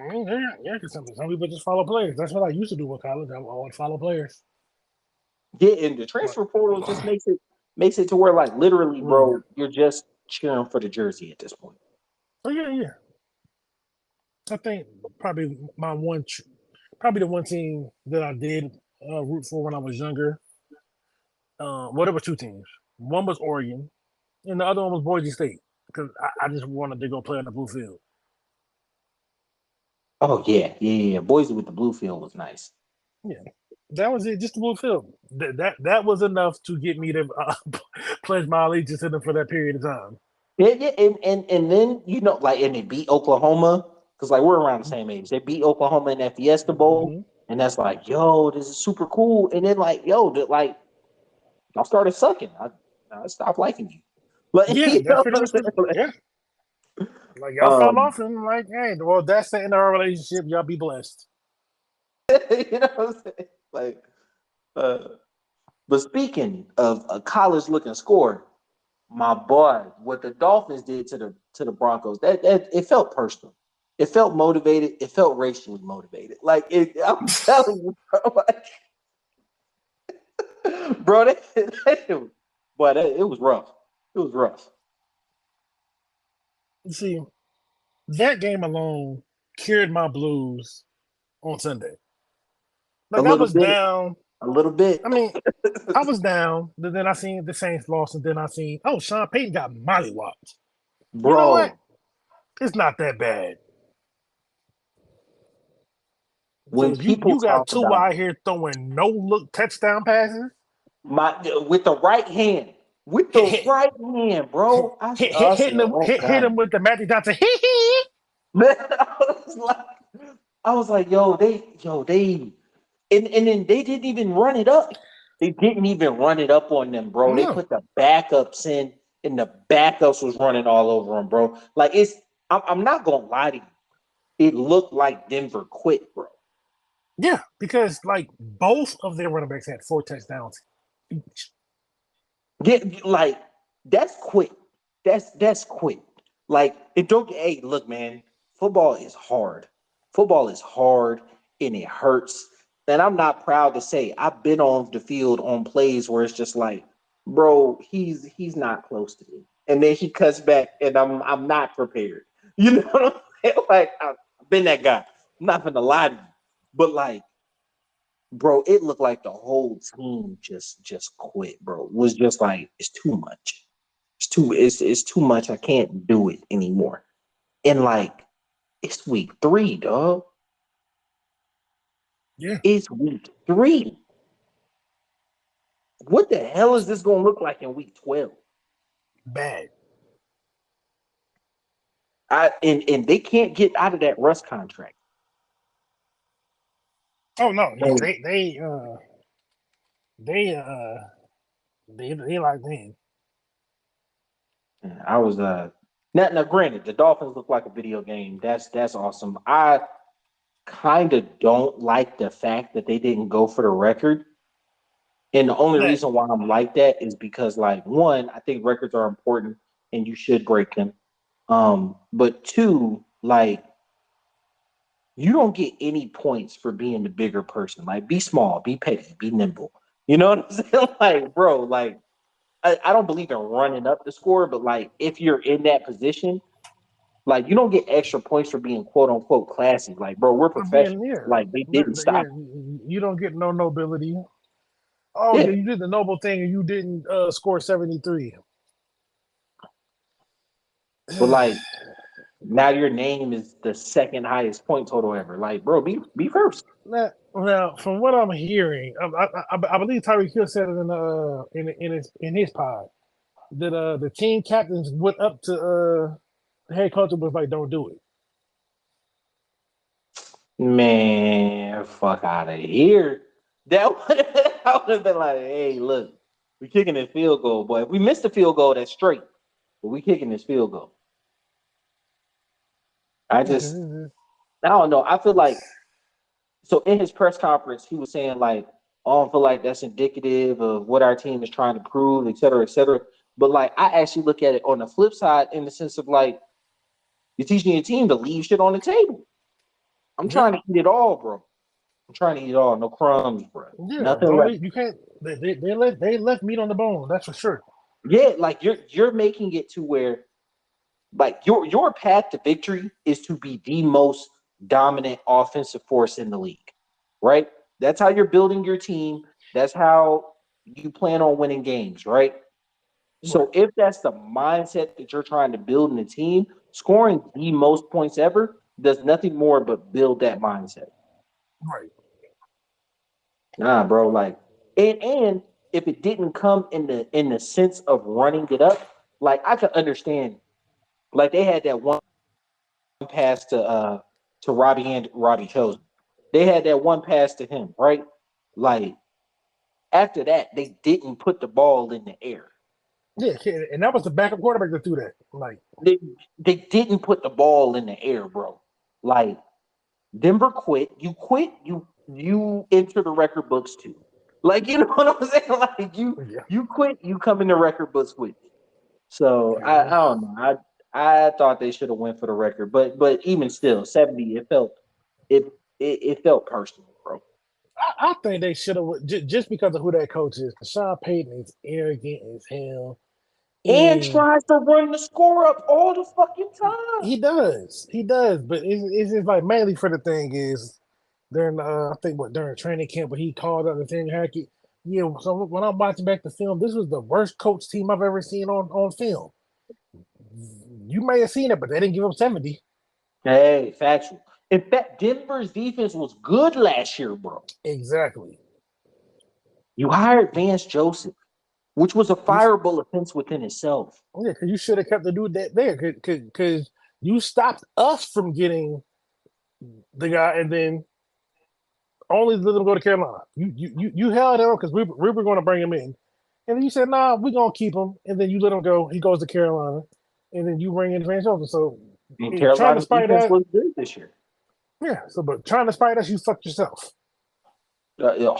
[SPEAKER 3] I mean, yeah, because some people just follow players. That's what I used to do in college. I would follow players.
[SPEAKER 2] yeah, and the
[SPEAKER 3] But
[SPEAKER 2] transfer portal just makes it to where like literally,
[SPEAKER 3] mm,
[SPEAKER 2] bro, you're just cheering for the jersey at this point.
[SPEAKER 3] so yeah, yeah. I think probably probably the one team that I did root for when I was younger. Well, there were two teams. One was Oregon, and the other one was Boise State because I just wanted to go play on the blue field.
[SPEAKER 2] Oh yeah. Boise with the blue field was nice.
[SPEAKER 3] Yeah, that was it. Just the blue field. That was enough to get me to pledge my allegiance to them for that period of time.
[SPEAKER 2] Yeah, and then you know, like, and they beat Oklahoma because like we're around the same age. They beat Oklahoma in that Fiesta Bowl,
[SPEAKER 3] Mm-hmm.
[SPEAKER 2] and that's like, yo, this is super cool. And then like, yo, like y'all started sucking. I stopped liking you. Like,
[SPEAKER 3] Yeah,
[SPEAKER 2] you
[SPEAKER 3] that's
[SPEAKER 2] know
[SPEAKER 3] pretty
[SPEAKER 2] what I'm
[SPEAKER 3] much what.
[SPEAKER 2] saying?
[SPEAKER 3] Yeah, like
[SPEAKER 2] Like,
[SPEAKER 3] y'all fell off, and like, hey, well, that's the end of our relationship. Y'all be blessed.
[SPEAKER 2] you know what I'm saying? Like, uh, but speaking of a college looking score, my boy, what the Dolphins did to the Broncos, that it felt personal. It felt motivated. It felt racially motivated. Like I'm telling you, bro. Bro, it was rough. It was rough.
[SPEAKER 3] You see, that game alone cured my blues on Sunday.
[SPEAKER 2] A
[SPEAKER 3] Like I
[SPEAKER 2] little
[SPEAKER 3] was
[SPEAKER 2] bit.
[SPEAKER 3] down.
[SPEAKER 2] A little bit.
[SPEAKER 3] I mean, I was down, but then I seen the Saints lost, and then I seen, oh, Sean Payton got mollywopped. You know what?
[SPEAKER 2] Bro,
[SPEAKER 3] It's not that bad.
[SPEAKER 2] when
[SPEAKER 3] Because
[SPEAKER 2] people
[SPEAKER 3] you got
[SPEAKER 2] talk
[SPEAKER 3] two
[SPEAKER 2] about
[SPEAKER 3] out here throwing no look touchdown passes,
[SPEAKER 2] my with the right hand, with the
[SPEAKER 3] hit hit
[SPEAKER 2] right hand,
[SPEAKER 3] hit
[SPEAKER 2] bro, I said, oh
[SPEAKER 3] hit him
[SPEAKER 2] God.
[SPEAKER 3] with the Magic Johnson. Hee hee.
[SPEAKER 2] Man, I was like, and then they didn't even run it up. They didn't even run it up on them, bro. They
[SPEAKER 3] No,
[SPEAKER 2] put the backups in, and the backups was running all over them, bro. Like I'm not gonna lie to you. It looked like Denver quit, bro.
[SPEAKER 3] yeah, because like both of their running backs had 4 touchdowns each.
[SPEAKER 2] Yeah, like that's quit. That's quit. Like it don't. Hey, look, man. Football is hard. Football is hard, and it hurts. And I'm not proud to say I've been on the field on plays where it's just like, bro, he's not close to me, and then he cuts back, and I'm not prepared. You know what I'm saying? Like I've been that guy. I'm not gonna lie to you, but like, bro, it looked like the whole team just quit, bro. It was just like it's too much. It's too much. I can't do it anymore. And like, it's week 3, dog.
[SPEAKER 3] Yeah,
[SPEAKER 2] It's week 3. What the hell is this gonna look like in week 12?
[SPEAKER 3] bad.
[SPEAKER 2] And they can't get out of that Russ contract.
[SPEAKER 3] Oh no, yeah,
[SPEAKER 2] And
[SPEAKER 3] they they like man.
[SPEAKER 2] I was now granted the Dolphins look like a video game. That's awesome. I kind of don't like the fact that they didn't go for the record. And the only
[SPEAKER 3] That
[SPEAKER 2] reason why I'm like that is because like one, I think records are important and you should break them. But two, like you don't get any points for being the bigger person. Like be small, be petty, be nimble. You know what I'm saying? Like, bro, like I don't believe in running up the score, but like if you're in that position, like you don't get extra points for being quote unquote classy. Like, bro, we're
[SPEAKER 3] for being
[SPEAKER 2] professionals.
[SPEAKER 3] yeah,
[SPEAKER 2] Like they didn't
[SPEAKER 3] yeah.
[SPEAKER 2] stop.
[SPEAKER 3] You don't get no nobility. Oh yeah,
[SPEAKER 2] Yeah.
[SPEAKER 3] you did the noble thing and you didn't score 73.
[SPEAKER 2] But like now your name is the second highest point total ever. Like, bro, be first.
[SPEAKER 3] Now, from what I'm hearing, I believe Tyreek Hill said it in his pod that the team captains went up to the head coach and was like, "Don't do it."
[SPEAKER 2] Man, fuck out of here. That would I would have been like, hey, look, we kicking this field goal, boy. If we miss the field goal, that's straight. But we kicking this field goal. I just
[SPEAKER 3] Okay.
[SPEAKER 2] I don't know. I feel like so in his press conference, he was saying like, I don't feel like that's indicative of what our team is trying to prove, et cetera, et cetera. But like I actually look at it on the flip side in the sense of like you're teaching your team to leave shit on the table. I'm
[SPEAKER 3] Yeah,
[SPEAKER 2] trying to eat it all, bro. I'm trying to eat it all. No crumbs, bro.
[SPEAKER 3] yeah.
[SPEAKER 2] Nothing
[SPEAKER 3] Don't
[SPEAKER 2] left.
[SPEAKER 3] leave, you can't. They left meat on the bone. That's for sure.
[SPEAKER 2] Yeah, like you're making it to where like your path to victory is to be the most dominant offensive force in the league, right? That's how you're building your team. That's how you plan on winning games, right?
[SPEAKER 3] Right,
[SPEAKER 2] So if that's the mindset that you're trying to build in the team, scoring the most points ever does nothing more but build that mindset.
[SPEAKER 3] right.
[SPEAKER 2] Nah, bro, like and if it didn't come in the sense of running it up, like I could understand. Like they had that one pass to Robbie and Robbie Chosen. They had that one pass to him, right? Like after that, they didn't put the ball in the air.
[SPEAKER 3] Yeah, and that was the backup quarterback that threw that. Like,
[SPEAKER 2] They they didn't put the ball in the air, bro. Like Denver quit. You quit. You enter the record books too. Like you know what I'm saying? Like
[SPEAKER 3] yeah,
[SPEAKER 2] you quit. You come in the record books with. So I
[SPEAKER 3] yeah.
[SPEAKER 2] don't know. I thought they should have went for the record, but even still, 70. It it felt personal, bro.
[SPEAKER 3] I think they should have just because of who that coach is. Sean Payton is arrogant as hell,
[SPEAKER 2] And
[SPEAKER 3] and
[SPEAKER 2] tries to run the score up all the fucking time.
[SPEAKER 3] he does. But it's just like mainly for the thing is during I think what during training camp, but he called out the thing Hackett. Yeah, so when I'm watching back the film, this was the worst coach team I've ever seen on film. You may have seen it, but they didn't give him 70.
[SPEAKER 2] Hey, factual. In fact, Denver's defense was good last year, bro.
[SPEAKER 3] Exactly.
[SPEAKER 2] You hired Vance Joseph, which was a
[SPEAKER 3] You,
[SPEAKER 2] fireable offense within itself.
[SPEAKER 3] yeah, because you should have kept the dude that there, because you stopped us from getting the guy, and then only let him go to Carolina. You held him because we were going to bring him in, and then you said, "Nah, we're gonna keep him," and then you let him go. He goes to Carolina, and then you bring in Vance Joseph. So
[SPEAKER 2] And
[SPEAKER 3] trying to
[SPEAKER 2] Carolina's
[SPEAKER 3] spite
[SPEAKER 2] defense
[SPEAKER 3] that,
[SPEAKER 2] looked good this year.
[SPEAKER 3] yeah. So but trying to spite us, you fucked yourself.
[SPEAKER 2] Yeah,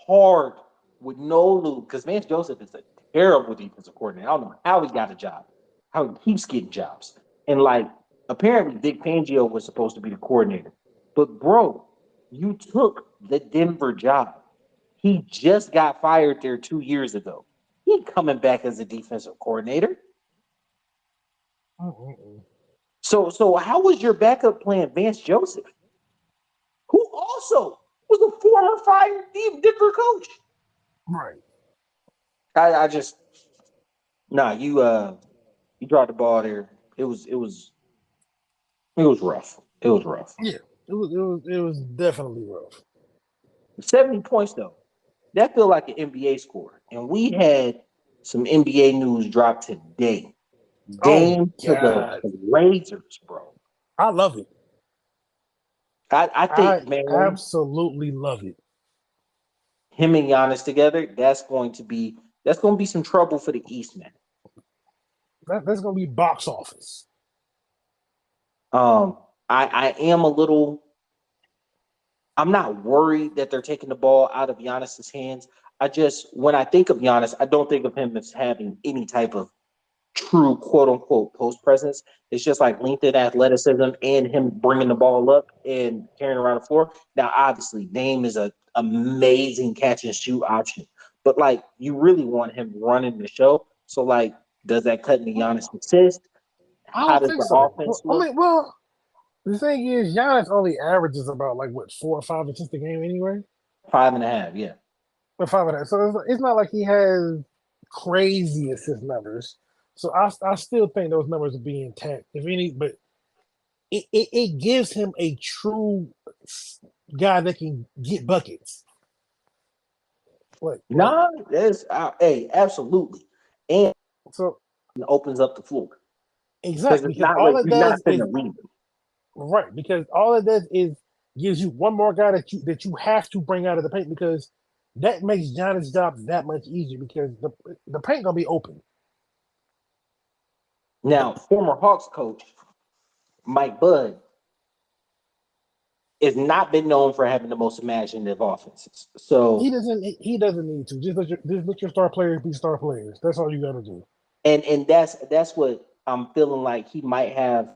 [SPEAKER 2] hard with no loop because Vance Joseph is a terrible defensive coordinator. I don't know how he got a job, how he keeps getting jobs. And like apparently Vic Fangio was supposed to be the coordinator. But bro, you took the Denver job. He just got fired there 2 years ago. He ain't coming back as a defensive coordinator.
[SPEAKER 3] Mm-mm-mm.
[SPEAKER 2] So how was your backup plan Vance Joseph? also was a former fired Denver coach.
[SPEAKER 3] Right.
[SPEAKER 2] I just you dropped the ball there. It was rough. It was rough.
[SPEAKER 3] Yeah. It was definitely rough.
[SPEAKER 2] 70 points though. That feel like an NBA score. And we had some NBA news drop today.
[SPEAKER 3] Oh
[SPEAKER 2] Dame to
[SPEAKER 3] God.
[SPEAKER 2] the Blazers, bro.
[SPEAKER 3] I love it.
[SPEAKER 2] I
[SPEAKER 3] I
[SPEAKER 2] think, man,
[SPEAKER 3] absolutely love it.
[SPEAKER 2] him and Giannis together, that's going to be some trouble for the East, man.
[SPEAKER 3] That's gonna be box office.
[SPEAKER 2] I am a little. I'm not worried that they're taking the ball out of Giannis's hands. When I think of Giannis, I don't think of him as having any type of true quote unquote post presence. It's just like length and athleticism and him bringing the ball up and carrying around the floor. Now, obviously, Dame is an amazing catch and shoot option, but like you really want him running the show. So, like, does that cut into Giannis' assist?
[SPEAKER 3] I
[SPEAKER 2] How
[SPEAKER 3] don't
[SPEAKER 2] does
[SPEAKER 3] think
[SPEAKER 2] the
[SPEAKER 3] so.
[SPEAKER 2] offense
[SPEAKER 3] I
[SPEAKER 2] look?
[SPEAKER 3] mean, the thing is, Giannis only averages about like what 4 or 5 assists a game anyway.
[SPEAKER 2] 5.5, yeah.
[SPEAKER 3] But 5 so it's not like he has crazy assist numbers. So I still think those numbers will be intact. If any, but it gives him a true guy that can get buckets.
[SPEAKER 2] Hey, absolutely, and
[SPEAKER 3] So
[SPEAKER 2] it opens up the floor because
[SPEAKER 3] exactly
[SPEAKER 2] it's
[SPEAKER 3] because
[SPEAKER 2] not
[SPEAKER 3] all
[SPEAKER 2] like
[SPEAKER 3] it
[SPEAKER 2] you're not
[SPEAKER 3] does
[SPEAKER 2] going
[SPEAKER 3] is
[SPEAKER 2] to read them.
[SPEAKER 3] right because all it does is gives you one more guy that you have to bring out of the paint because that makes Giannis' job that much easier because the paint gonna be open.
[SPEAKER 2] Now, former Hawks coach Mike Bud has not been known for having the most imaginative offenses. So
[SPEAKER 3] He doesn't need to just let your star players be star players. That's all you got to do.
[SPEAKER 2] and that's what I'm feeling like he might have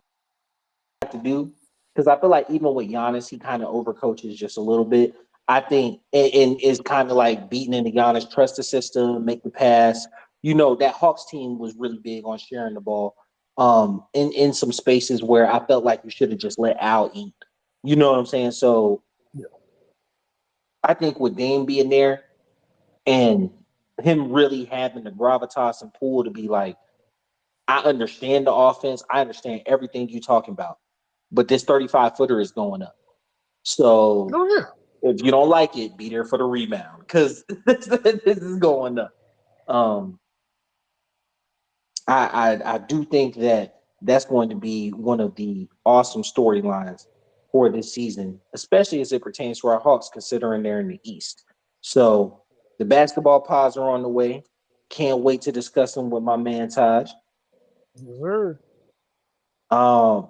[SPEAKER 2] to do because I feel like even with Giannis, he kind of overcoaches just a little bit. I think and is kind of like beating into Giannis, trust the system, make the pass. You know, that Hawks team was really big on sharing the ball in some spaces where I felt like you should have just let Al eat. You know what I'm saying? So
[SPEAKER 3] Yeah.
[SPEAKER 2] I think with Dame being there and him really having the gravitas and pull to be like, I understand the offense, I understand everything you're talking about, but this 35-footer is going up. So
[SPEAKER 3] Oh yeah.
[SPEAKER 2] if you don't like it, be there for the rebound because this is going up. I do think that that's going to be one of the awesome storylines for this season, especially as it pertains to our Hawks, considering they're in the East. So the basketball pods are on the way. Can't wait to discuss them with my man Taj.
[SPEAKER 3] Yes, sir.
[SPEAKER 2] Um,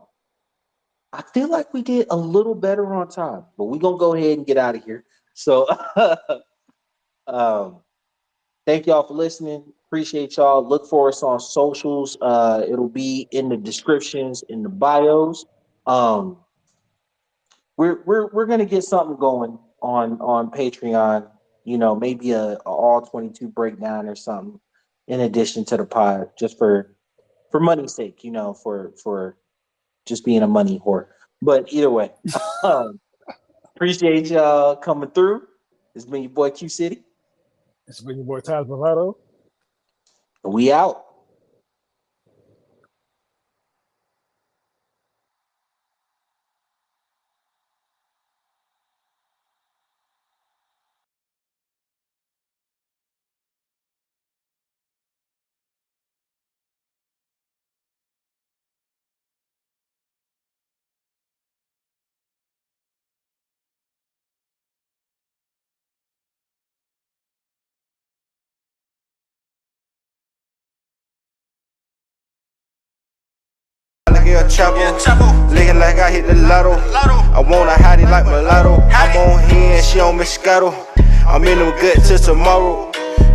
[SPEAKER 2] I feel like we did a little better on time, but we're gonna go ahead and get out of here. So um thank y'all for listening. Appreciate y'all. Look for us on socials. It'll be in the descriptions, in the bios. Um, we're gonna get something going on Patreon. You know, maybe a all 22 breakdown or something in addition to the pod, just for money's sake. You know, for just being a money whore. But either way, appreciate y'all coming through. It's been your boy Q City.
[SPEAKER 3] It's been your boy Taz Bravado.
[SPEAKER 2] We out.
[SPEAKER 1] Like a chopper, licking like I hit the lotto. I want a hottie like mulatto. I'm on here and she on Moscato. I'm in them good till tomorrow.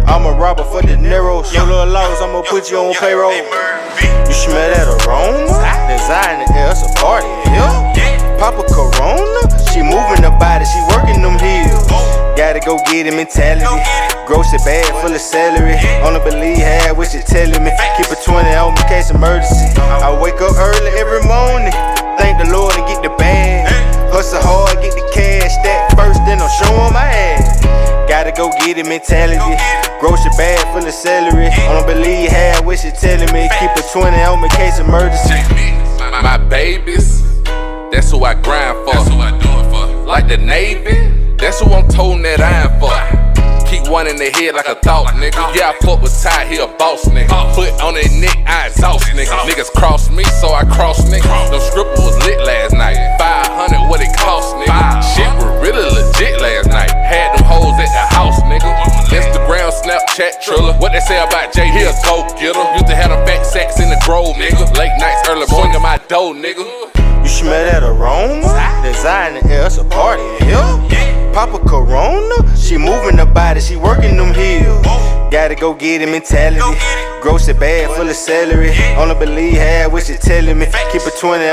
[SPEAKER 1] I'm a robber for the Neros. Your little laws, I'ma put you on payroll. You smell that aroma? Design the air, it's a party, yeah. Papa Corona, she moving the body, she working them heels. Gotta go get it mentality. Grocery bag full of celery. Only believe half what you telling me. Keep a 20 on me, case emergency. I wake up early every morning. Thank the Lord and get the bag. Hustle hard, get the cash stack. get it mentality. Grocery bag full of celery. I don't believe half what she telling me. Keep a 20 on me, case emergency.
[SPEAKER 4] My babies, that's who I grind for. That's who I do it for. Like the Navy, that's who I'm toting that iron for. Keep one in the head like a thought, nigga. Yeah, I fuck with Ty, he a boss, nigga. Foot on their neck, I exhaust, nigga. Niggas cross me, so I cross, nigga. No stripper was lit last night. 500, what it cost, nigga. Shit was really legit last night. Had them hoes at the house, nigga. Instagram, Snapchat, Triller. What they say about Jay, he a go-getter. Used to have them fat sacks in the grove, nigga. Late nights, early morning in my dough, nigga.
[SPEAKER 1] You smell that aroma? Desire in the air, it's a party in here. Pop a Corona, she moving the body, she working them heels. Gotta go get it mentality. Grocery bag full of celery. Only believe half what she telling me. Keep a 20